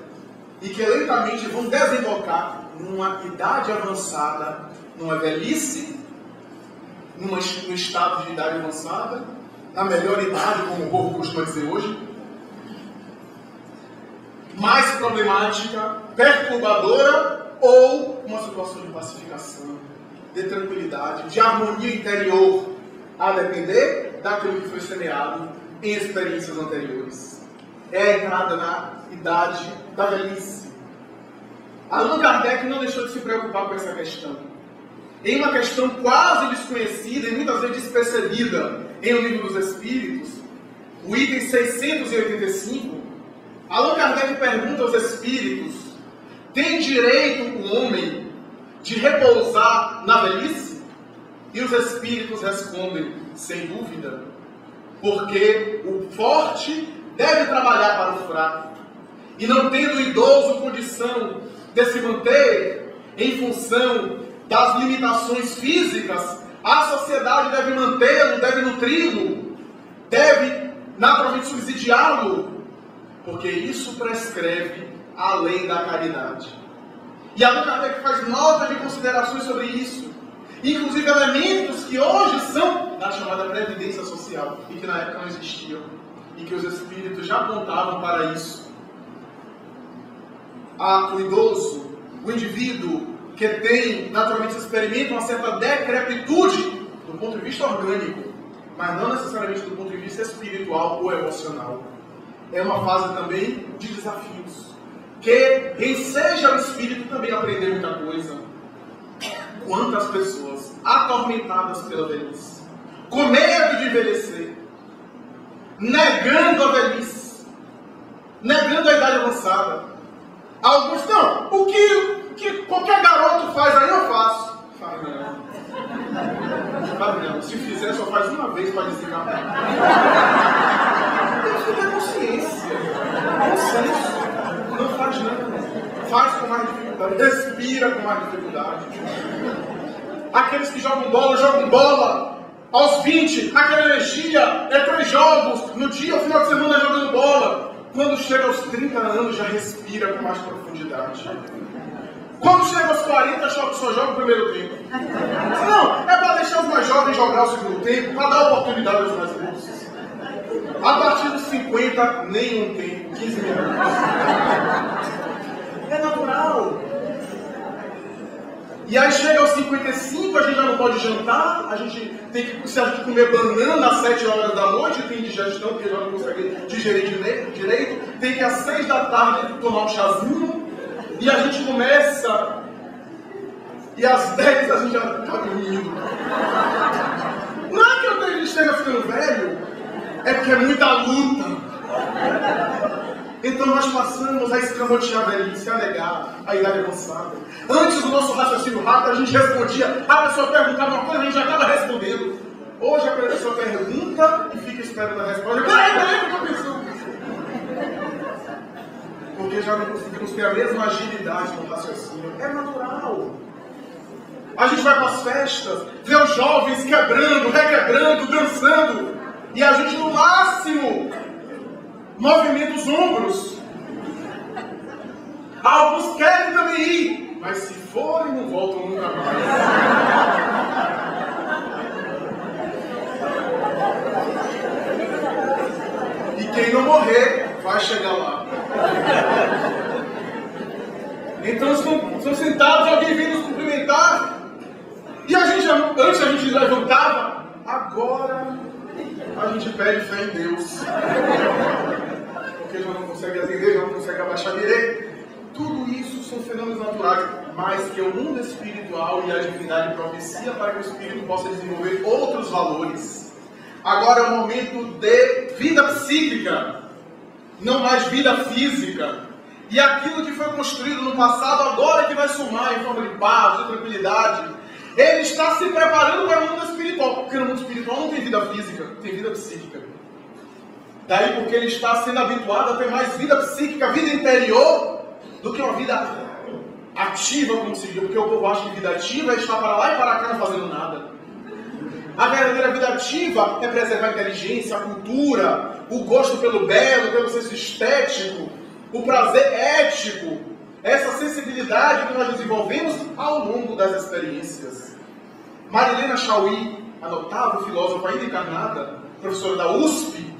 e que lentamente vão desembocar numa idade avançada, numa velhice, num estado de idade avançada, na melhor idade, como o povo costuma dizer hoje, mais problemática, perturbadora, ou uma situação de pacificação, de tranquilidade, de harmonia interior, a depender daquilo que foi semeado em experiências anteriores. É a entrada na idade da velhice. Allan Kardec não deixou de se preocupar com essa questão. Em uma questão quase desconhecida e muitas vezes despercebida em O Livro dos Espíritos, o item 685, Allan Kardec pergunta aos espíritos: tem direito o homem de repousar na velhice? E os espíritos respondem: sem dúvida, porque o forte deve trabalhar para o fraco, e não tendo o idoso condição de se manter em função das limitações físicas, a sociedade deve mantê-lo, deve nutri-lo, deve naturalmente subsidiá-lo, porque isso prescreve a lei da caridade. E Allan Kardec faz nota de considerações sobre isso, inclusive elementos que hoje são da chamada previdência social, e que na época não existiam, e que os espíritos já apontavam para isso. O idoso, o indivíduo que tem, naturalmente, experimenta uma certa decrepitude do ponto de vista orgânico, mas não necessariamente do ponto de vista espiritual ou emocional. É uma fase também de desafios, que enseja o espírito também a aprender muita coisa. Quantas pessoas atormentadas pela velhice, com medo de envelhecer, negando a velhice, negando a idade avançada. Alguns não, o que qualquer garoto faz aí eu faço. Faz não. Se fizer só faz uma vez para desencarnar. Tem que ter consciência, bom senso. Não faz não. Faz com mais dificuldade, respira com mais dificuldade. Aqueles que jogam bola aos 20, aquela energia, 3 jogos no dia, no final de semana jogando bola. Quando chega aos 30 anos já respira com mais profundidade. Quando chega aos 40 só joga o primeiro tempo. Não, é para deixar os mais jovens jogar o segundo tempo, para dar oportunidade aos mais moços. A partir dos 50, nenhum tempo, 15 minutos. É natural. E aí chega aos 55, a gente já não pode jantar, a gente tem que, se a gente comer banana às 7 horas da noite, tem indigestão, porque já não consegue digerir direito, tem que às 6 da tarde tomar um chazinho, e a gente começa, e às 10 a gente já está dormindo. Não é que eu esteja ficando velho, é porque é muita luta. Então nós passamos a escamotear a velhice, a negar a idade avançada. Antes do nosso raciocínio rápido, a gente respondia, a pessoa perguntava uma coisa, a gente já estava respondendo. Hoje a pessoa pergunta e fica esperando a resposta. Peraí, que eu estou pensando. Porque já não conseguimos ter a mesma agilidade no raciocínio. É natural. A gente vai para as festas, vê os jovens quebrando, requebrando, dançando. E a gente no máximo movimenta os ombros. Alguns querem também ir, mas se forem não voltam nunca mais. E quem não morrer vai chegar lá. Então estão sentados, alguém vem nos cumprimentar, e a gente, antes a gente levantava, agora a gente pede fé em Deus. Porque já não consegue atender, já não consegue abaixar direito. Tudo isso são fenômenos naturais, mas que o mundo espiritual e a divindade propicia para que o espírito possa desenvolver outros valores. Agora é um momento de vida psíquica, não mais vida física. E aquilo que foi construído no passado, agora que vai somar em forma de paz, de tranquilidade, ele está se preparando para o mundo espiritual, porque no mundo espiritual não tem vida física, tem vida psíquica. Daí porque ele está sendo habituado a ter mais vida psíquica, vida interior, do que uma vida ativa, como se diz. Porque o povo acha que vida ativa é estar para lá e para cá não fazendo nada. A verdadeira vida ativa é preservar a inteligência, a cultura, o gosto pelo belo, pelo senso estético, o prazer ético, essa sensibilidade que nós desenvolvemos ao longo das experiências. Marilena Chauí, a notável filósofa ainda encarnada, professora da USP,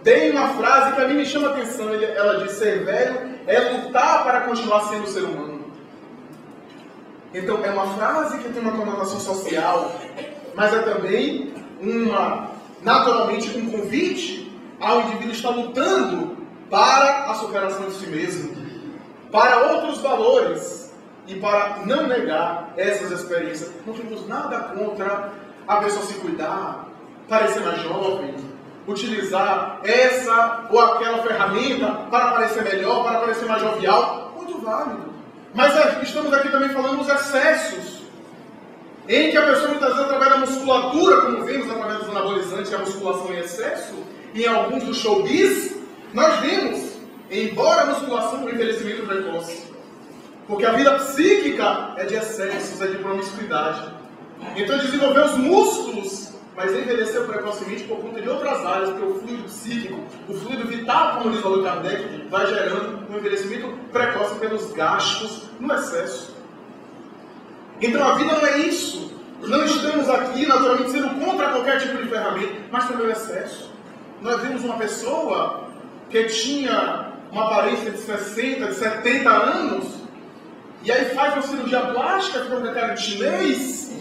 tem uma frase que a mim me chama a atenção. Ela diz: ser velho é lutar para continuar sendo ser humano. Então é uma frase que tem uma conotação social, mas é também naturalmente um convite ao indivíduo estar lutando para a superação de si mesmo, para outros valores e para não negar essas experiências. Não temos nada contra a pessoa se cuidar, parecer mais jovem, utilizar essa ou aquela ferramenta para parecer melhor, para parecer mais jovial. Muito válido. Mas estamos aqui também falando dos excessos, em que a pessoa muitas vezes, através da musculatura, como vemos através dos anabolizantes e a musculação em excesso, e em alguns do showbiz, nós vemos, embora a musculação do envelhecimento precoce, porque a vida psíquica é de excessos, é de promiscuidade. Então desenvolveu os músculos, mas envelheceu precocemente por conta de outras áreas, porque o fluido psíquico, o fluido vital, como diz o Allan Kardec, vai gerando um envelhecimento precoce pelos gastos no excesso. Então a vida não é isso. Não estamos aqui, naturalmente, sendo contra qualquer tipo de ferramenta, mas também o excesso. Nós vimos uma pessoa que tinha uma aparência de 60, de 70 anos, e aí faz uma cirurgia plástica, fica com cara de chinês.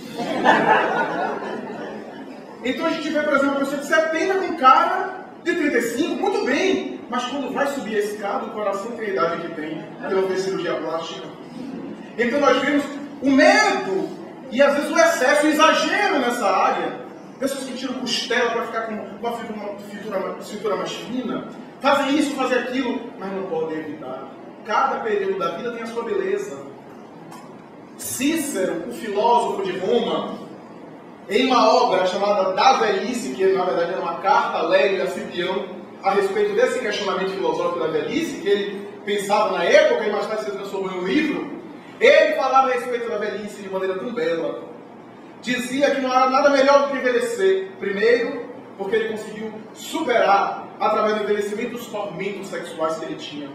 Então a gente vê, por exemplo, uma pessoa de 70 com cara de 35, muito bem, mas quando vai subir a escada, o coração tem a idade que tem, pela vez cirurgia plástica. Então nós vemos o medo e às vezes o excesso, o exagero nessa área. Pessoas que tiram costela para ficar com uma cintura mais fina, fazem isso, fazem aquilo, mas não podem evitar. Cada período da vida tem a sua beleza. Cícero, o filósofo de Roma, em uma obra chamada Da Velhice, que na verdade era uma carta alegre a Cipião, a respeito desse questionamento filosófico da velhice, que ele pensava na época e mais tarde se transformou em um livro, ele falava a respeito da velhice de maneira tão bela. Dizia que não há nada melhor do que envelhecer. Primeiro, porque ele conseguiu superar, através do envelhecimento, os tormentos sexuais que ele tinha.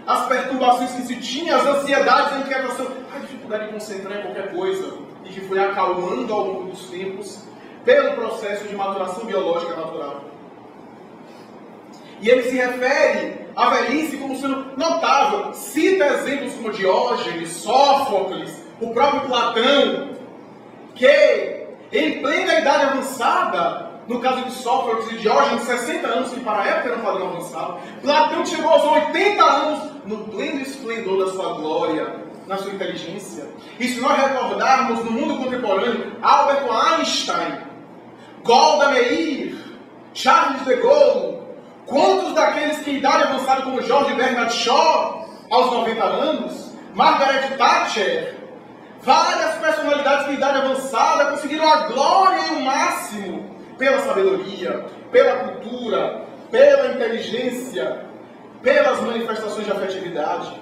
As perturbações que se tinha, as ansiedades, a inquietação, a dificuldade de concentrar em qualquer coisa, e que foi acalmando ao longo dos tempos, pelo processo de maturação biológica natural. E ele se refere à velhice como sendo notável. Cita exemplos como Diógenes, Sófocles, o próprio Platão, que em plena idade avançada, no caso de Sófocles e Diógenes, 60 anos, que para a época era um padrão avançado, Platão chegou aos 80 anos, no pleno esplendor da sua glória, na sua inteligência. E se nós recordarmos no mundo contemporâneo, Albert Einstein, Golda Meir, Charles de Gaulle, quantos daqueles que em idade avançada, como George Bernard Shaw, aos 90 anos, Margaret Thatcher, várias personalidades que em idade avançada conseguiram a glória e o máximo pela sabedoria, pela cultura, pela inteligência, pelas manifestações de afetividade.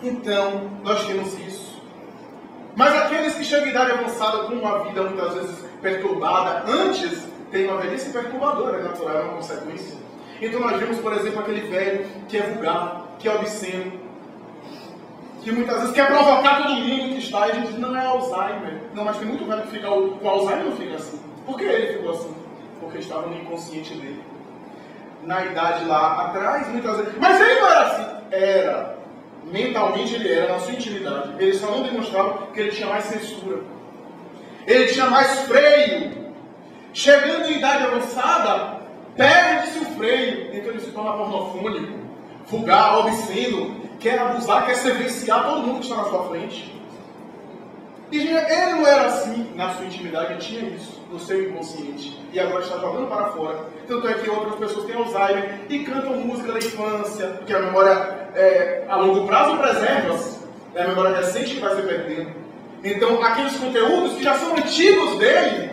Então, nós temos isso. Mas aqueles que chegam em idade avançada com uma vida muitas vezes perturbada, antes tem uma velhice perturbadora, é natural, é uma consequência. Então nós vemos, por exemplo, aquele velho que é vulgar, que é obsceno, que muitas vezes quer provocar todo mundo que está, e a gente diz, não é Alzheimer. Não, mas tem muito velho que fica com Alzheimer não fica assim. Por que ele ficou assim? Porque estava no inconsciente dele. Na idade lá atrás, muitas vezes... Mas ele não era assim. Era. Mentalmente ele era, na sua intimidade. Ele só não demonstrava que ele tinha mais censura. Ele tinha mais freio. Chegando em idade avançada, perde-se o freio. Então ele se torna pornofônico, vulgar, obsceno, quer abusar, quer sevenciar todo mundo que está na sua frente. E ele não era assim na sua intimidade, ele tinha isso no seu inconsciente. E agora está jogando para fora. Tanto é que outras pessoas têm Alzheimer e cantam música da infância, porque a memória a longo prazo preserva-se. É a memória recente que vai se perdendo. Então, aqueles conteúdos que já são antigos dele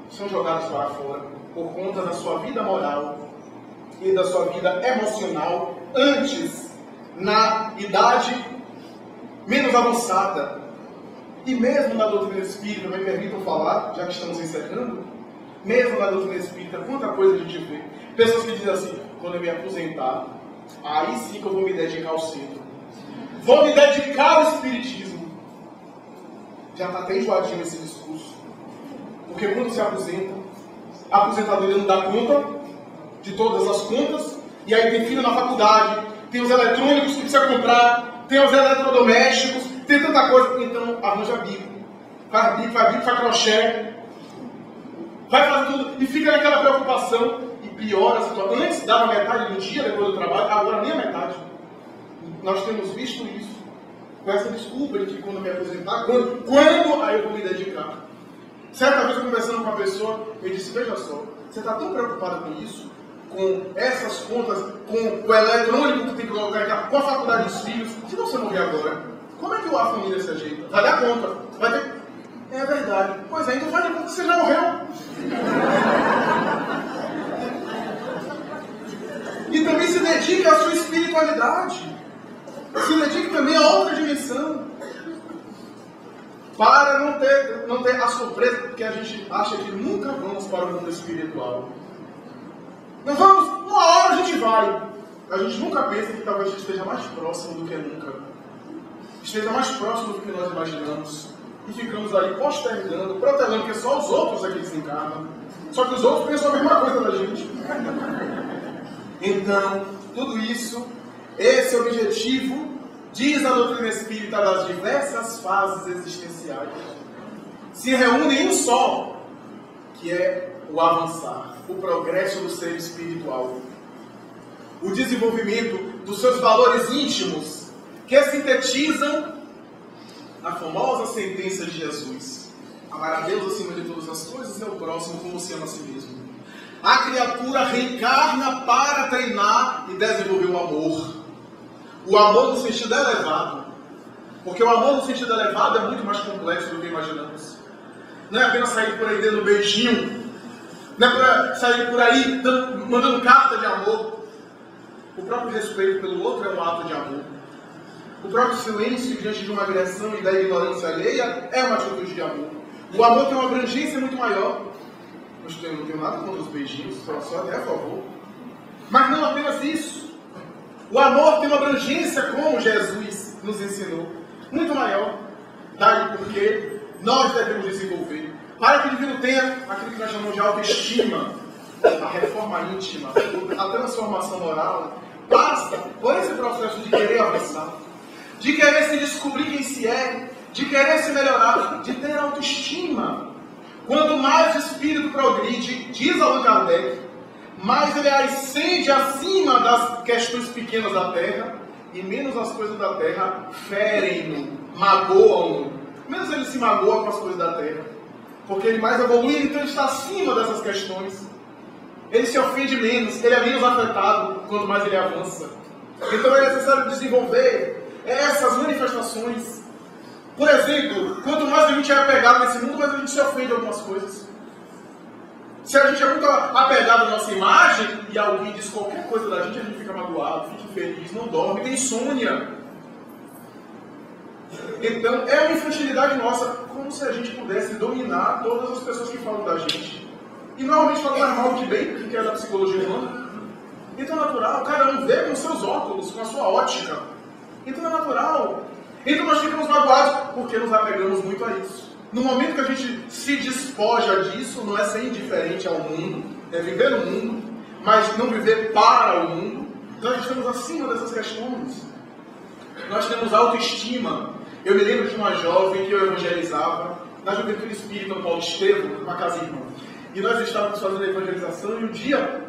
são jogados para fora por conta da sua vida moral e da sua vida emocional antes, na idade menos avançada. E mesmo na doutrina espírita, me permitam falar, já que estamos encerrando, mesmo na doutrina espírita, quanta coisa a gente vê. Pessoas que dizem assim, quando eu me aposentar, aí sim que eu vou me dedicar ao centro. Vou me dedicar ao espiritismo. Já está até enjoadinho esse discurso. Porque quando se aposenta, a aposentadoria não dá conta de todas as contas, e aí tem filho na faculdade, tem os eletrônicos que precisa comprar, tem os eletrodomésticos, tem tanta coisa. Então, arranja bico. Faz bico, faz crochê, vai fazer tudo, e fica naquela preocupação, e piora a situação. Antes dava metade do dia depois do trabalho, agora nem a metade. Nós temos visto isso. Com essa desculpa de que quando me aposentar, quando aí eu vou me dedicar. Certa vez eu conversando com uma pessoa, eu disse, veja só, você está tão preocupada com isso, com essas contas, com o eletrônico que tem que colocar em casa, com a faculdade dos filhos, se você morrer agora, como é que a família se ajeita? Vai dar conta. Vai ter... É verdade. Pois é, então faz de conta que você já morreu. E também se dedique à sua espiritualidade. Se dedique também a outra dimensão. Para não ter a surpresa, porque a gente acha que nunca vamos para o mundo espiritual. Não vamos, uma hora a gente vai. A gente nunca pensa que talvez a gente esteja mais próximo do que nunca. Esteja mais próximo do que nós imaginamos. E ficamos aí postergando, protelando que só os outros aqui se encarnam. Só que os outros pensam a mesma coisa da gente. Então, tudo isso, esse objetivo, diz a doutrina espírita, das diversas fases existenciais, se reúne em um só, que é o avançar, o progresso do ser espiritual, o desenvolvimento dos seus valores íntimos, que sintetizam a famosa sentença de Jesus: amar a Deus acima de todas as coisas e ao próximo como se ama a si mesmo. A criatura reencarna para treinar e desenvolver o amor. O amor no sentido elevado. Porque o amor no sentido elevado é muito mais complexo do que imaginamos. Não é apenas sair por aí dando beijinho. Não é para sair por aí mandando carta de amor. O próprio respeito pelo outro é um ato de amor. O próprio silêncio diante de uma agressão e da ignorância alheia é uma atitude de amor. O amor tem uma abrangência muito maior. Eu não tenho nada contra os beijinhos, só até a favor. Mas não apenas isso. O amor tem uma abrangência, como Jesus nos ensinou, muito maior. Daí porque nós devemos desenvolver, para que o indivíduo tenha aquilo que nós chamamos de autoestima, a reforma íntima, a transformação moral, passa por esse processo de querer avançar, de querer se descobrir quem se é, de querer se melhorar, de ter autoestima. Quanto mais o espírito progride, diz Allan Kardec, mais ele ascende acima das questões pequenas da terra, e menos as coisas da terra ferem-no, magoam-no. Menos ele se magoa com as coisas da terra, porque ele mais evolui, então ele está acima dessas questões. Ele se ofende menos, ele é menos afetado quanto mais ele avança. Então é necessário desenvolver essas manifestações. Por exemplo, quanto mais a gente é apegado nesse mundo, mais a gente se ofende a algumas coisas. Se a gente é muito apegado à nossa imagem e alguém diz qualquer coisa da gente, a gente fica magoado, fica infeliz, não dorme, tem insônia. Então, é uma infantilidade nossa, como se a gente pudesse dominar todas as pessoas que falam da gente. E normalmente falam mais mal que bem, que é da psicologia humana. Então é natural, cada um vê com seus óculos, com a sua ótica. Então é natural. Então nós ficamos magoados porque nos apegamos muito a isso. No momento que a gente se despoja disso, não é ser indiferente ao mundo, é viver no mundo, mas não viver para o mundo. Nós estamos acima dessas questões. Nós temos autoestima. Eu me lembro de uma jovem que eu evangelizava na Juventude Espírita Paulo Estevam, uma casa irmã. E nós estávamos fazendo a evangelização e um dia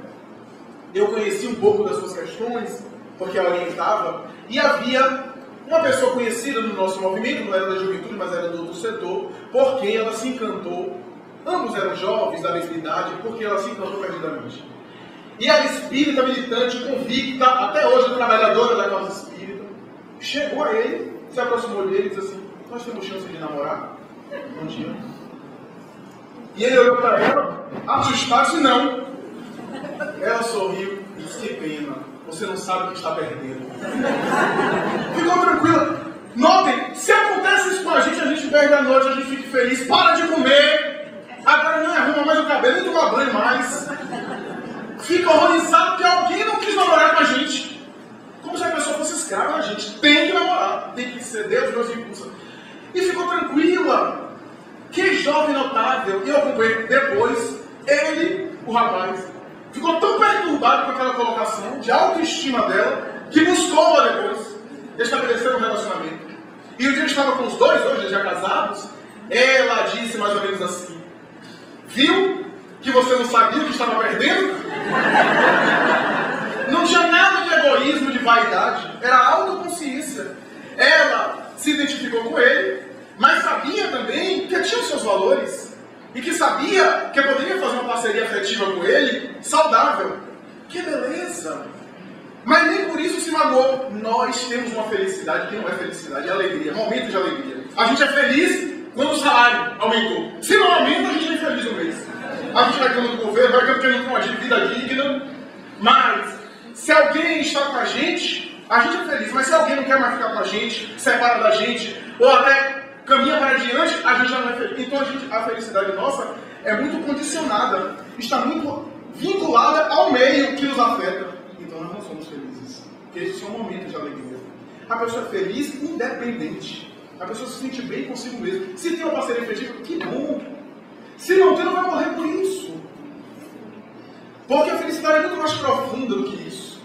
eu conheci um pouco das suas questões, porque a orientava, e havia uma pessoa conhecida no nosso movimento, não era da juventude, mas era do outro setor, por quem ela se encantou. Ambos eram jovens da mesma idade, porque ela se encantou perdidamente. E ela espírita, militante, convicta, até hoje trabalhadora da causa espírita, chegou a ele, se aproximou dele e disse assim: nós temos chance de namorar um dia? E ele olhou para ela, assustado, e disse: não. Ela sorriu e disse: que pena, você não sabe o que está perdendo. Ficou tranquila. Notem, se acontece isso com a gente perde a noite, a gente fica feliz, para de comer, agora não arruma mais o cabelo, nem toma banho mais. Fica horrorizado porque alguém não quis namorar com a gente. Como se a pessoa fosse escrava, a gente tem que namorar, tem que ceder os meus impulsos. E ficou tranquila. Que jovem notável. E eu acompanhei depois, ele, o rapaz, ficou tão perturbado com aquela colocação de autoestima dela, que buscou ela depois, estabelecer um relacionamento. E o dia que estava com os dois, hoje já casados, ela disse mais ou menos assim: viu que você não sabia o que estava perdendo? Não tinha nada de egoísmo, de vaidade, era autoconsciência. Ela se identificou com ele, mas sabia também que tinha os seus valores e que sabia que poderia fazer uma parceria afetiva com ele, saudável. Que beleza! Mas nem por isso se magoou. Nós temos uma felicidade que não é felicidade, é alegria, momento de alegria. A gente é feliz quando o salário aumentou. Se não aumenta, a gente é infeliz no mês. A gente vai reclamando do governo, vai reclamando com uma dívida digna. Mas, se alguém está com a gente é feliz. Mas se alguém não quer mais ficar com a gente, separa da gente, ou até caminha para adiante, a gente já não é feliz. Então a felicidade nossa é muito condicionada, está muito vinculada ao meio que nos afeta. Então nós não somos felizes. Porque esses são momentos de alegria. A pessoa é feliz independente. A pessoa se sente bem consigo mesma. Se tem uma parceria efetiva, que bom. Se não tem, não vai morrer por isso. Porque a felicidade é muito mais profunda do que isso.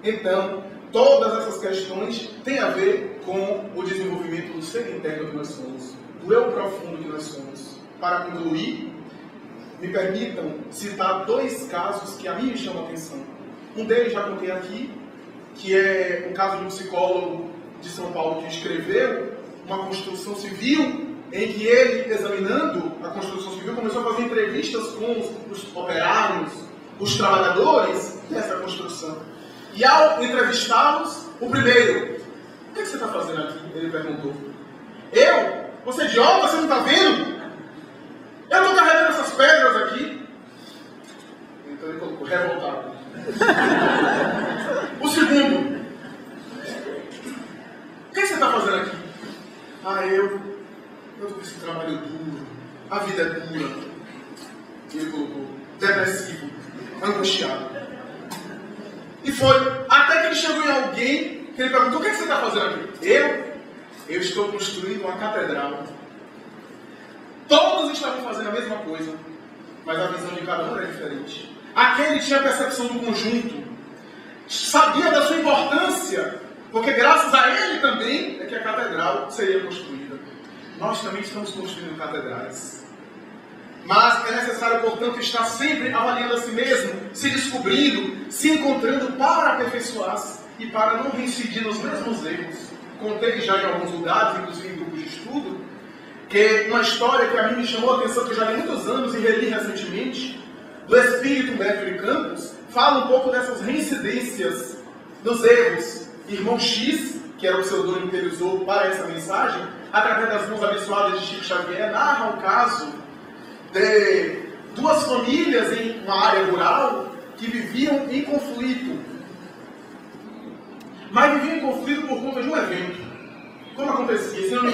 Então, todas essas questões têm a ver com o desenvolvimento do ser interno que nós somos, do eu profundo que nós somos. Para concluir, me permitam citar dois casos que a mim me chamam a atenção. Um deles já contei aqui, que é o caso de um psicólogo de São Paulo que escreveu uma construção civil, em que ele, examinando a construção civil, começou a fazer entrevistas com os operários, os trabalhadores dessa construção. E ao entrevistá-los, o primeiro: o que você está fazendo aqui? Ele perguntou. Eu? Você é idiota? Você não está vendo? Eu estou carregando essas pedras aqui. Então ele colocou: revoltado. O segundo: o que você está fazendo aqui? Eu estou com esse trabalho duro. A vida é dura. Ele colocou: depressivo, angustiado. E foi até que ele chegou em alguém que ele perguntou: o que você está fazendo aqui? Eu estou construindo uma catedral. Todos estavam fazendo a mesma coisa, mas a visão de cada um era diferente. Aquele tinha a percepção do conjunto, sabia da sua importância, porque graças a ele também é que a catedral seria construída. Nós também estamos construindo catedrais. Mas é necessário, portanto, estar sempre avaliando a si mesmo, se descobrindo, se encontrando para aperfeiçoar-se e para não reincidir nos mesmos erros. Contei já em alguns lugares, inclusive em grupos de estudo, que uma história que a mim me chamou a atenção, que eu já li muitos anos e reli recentemente, do espírito Mercury Campos, fala um pouco dessas reincidências dos erros. Irmão X, que era o pseudônimo que ele usou para essa mensagem, através das mãos abençoadas de Chico Xavier, narra o caso de duas famílias em uma área rural que viviam em conflito. Mas viviam em conflito por conta de um evento. Como acontecia? Se não me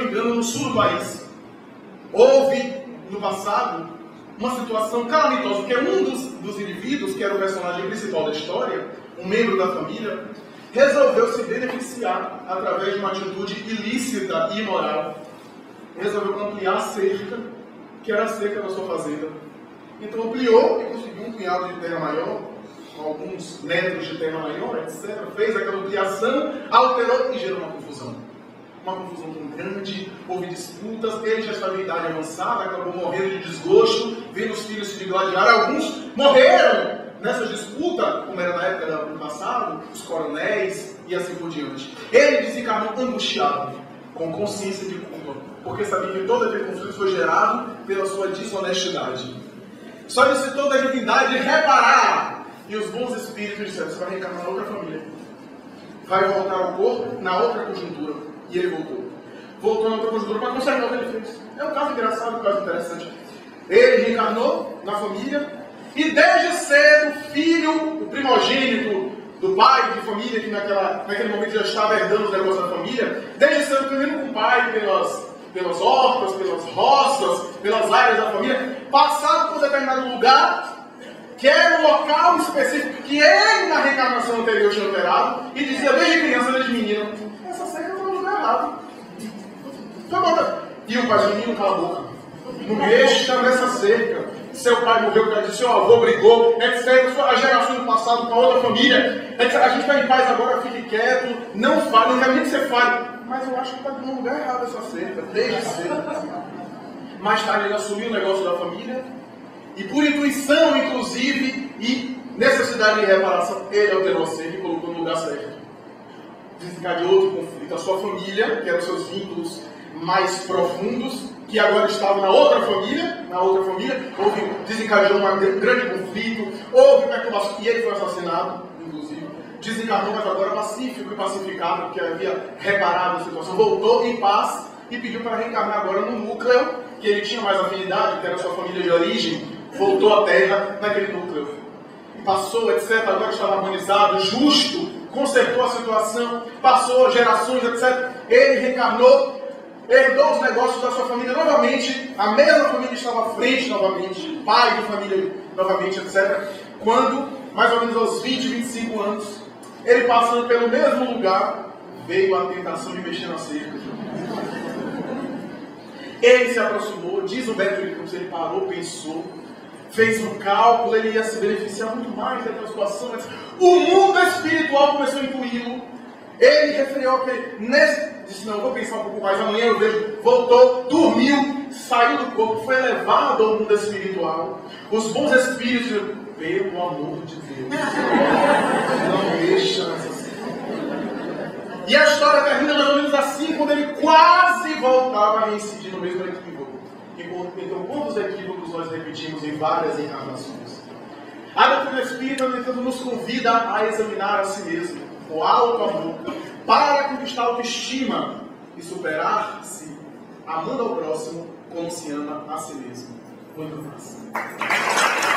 engano, no sul do país, houve, no passado, uma situação calamitosa, porque um dos indivíduos, que era o personagem principal da história, um membro da família, resolveu se beneficiar através de uma atitude ilícita e imoral. Resolveu ampliar a cerca, que era a cerca da sua fazenda. Então ampliou e conseguiu um punhado de terra maior, alguns metros de terra maior, etc. Fez aquela ampliação, alterou e gerou uma confusão. Uma confusão tão grande, houve disputas, ele já estava em idade avançada, acabou morrendo de desgosto, vendo os filhos se digladiar. Alguns morreram nessa disputa, como era na época do passado, os coronéis e assim por diante. Ele desencarnou angustiado, com consciência de culpa, porque sabia que todo aquele conflito foi gerado pela sua desonestidade. Só necessitou da divindade reparar. E os bons espíritos disseram: você vai reencarnar na outra família. Vai voltar ao corpo na outra conjuntura. E ele voltou. Voltou na outra conjuntura para consertar o que ele fez. É um caso engraçado, um caso interessante. Ele reencarnou na família. E desde cedo, o filho, o primogênito do pai de família, que naquele momento já estava herdando os negócios da família, desde cedo caminhando com o pai pelas hortas, pelas roças, pelas áreas da família, passado por determinado lugar, que era um local específico que ele, na reencarnação anterior, tinha alterado, e dizia desde criança, desde menino: essa cerca está no lugar errado. E o pai do menino: cala a boca, não mexa nessa cerca. seu pai morreu, seu avô brigou, etc. A geração do passado com a outra família, etc. A gente está em paz agora, fique quieto, não fale, não quero nem que você fale. Mas eu acho que está no lugar errado essa cerca, desde cedo. Mais tarde ele assumiu o negócio da família, e por intuição, inclusive, e necessidade de reparação, ele alterou a cerca e colocou no lugar certo. Desencadeou outro conflito. A sua família, que eram seus vínculos mais profundos, que agora estavam na outra família, desencadeou um grande conflito, houve perturbação, e ele foi assassinado, inclusive. Desencarnou, mas agora pacífico e pacificado, porque havia reparado a situação, voltou em paz e pediu para reencarnar agora no núcleo, que ele tinha mais afinidade, que era a sua família de origem, voltou à Terra naquele núcleo. E passou, etc., agora estava harmonizado, justo, consertou a situação, passou gerações, etc. Ele reencarnou, herdou os negócios da sua família novamente, a mesma família estava à frente novamente, pai de família novamente, etc. Quando, mais ou menos aos 20, 25 anos, ele passando pelo mesmo lugar, veio a tentação de mexer na cerca. Ele se aproximou, diz o Beto de Campos, ele parou, pensou, fez um cálculo, ele ia se beneficiar muito mais daquela situação. Mas o mundo espiritual começou a incluí-lo. Ele referiu que disse, não, eu vou pensar um pouco mais, amanhã eu vejo. Voltou, dormiu, saiu do corpo, foi levado ao mundo espiritual. Os bons espíritos, pelo amor de Deus, não mexa nessa cena. E a história termina mais ou menos assim, quando ele quase voltava a reincidir no mesmo equívoco. Então, quantos equívocos nós repetimos em várias encarnações? A doutrina espírita, no entanto, nos convida a examinar a si mesmo, o auto-amor, para conquistar a autoestima e superar-se, amando ao próximo como se ama a si mesmo. Muito fácil.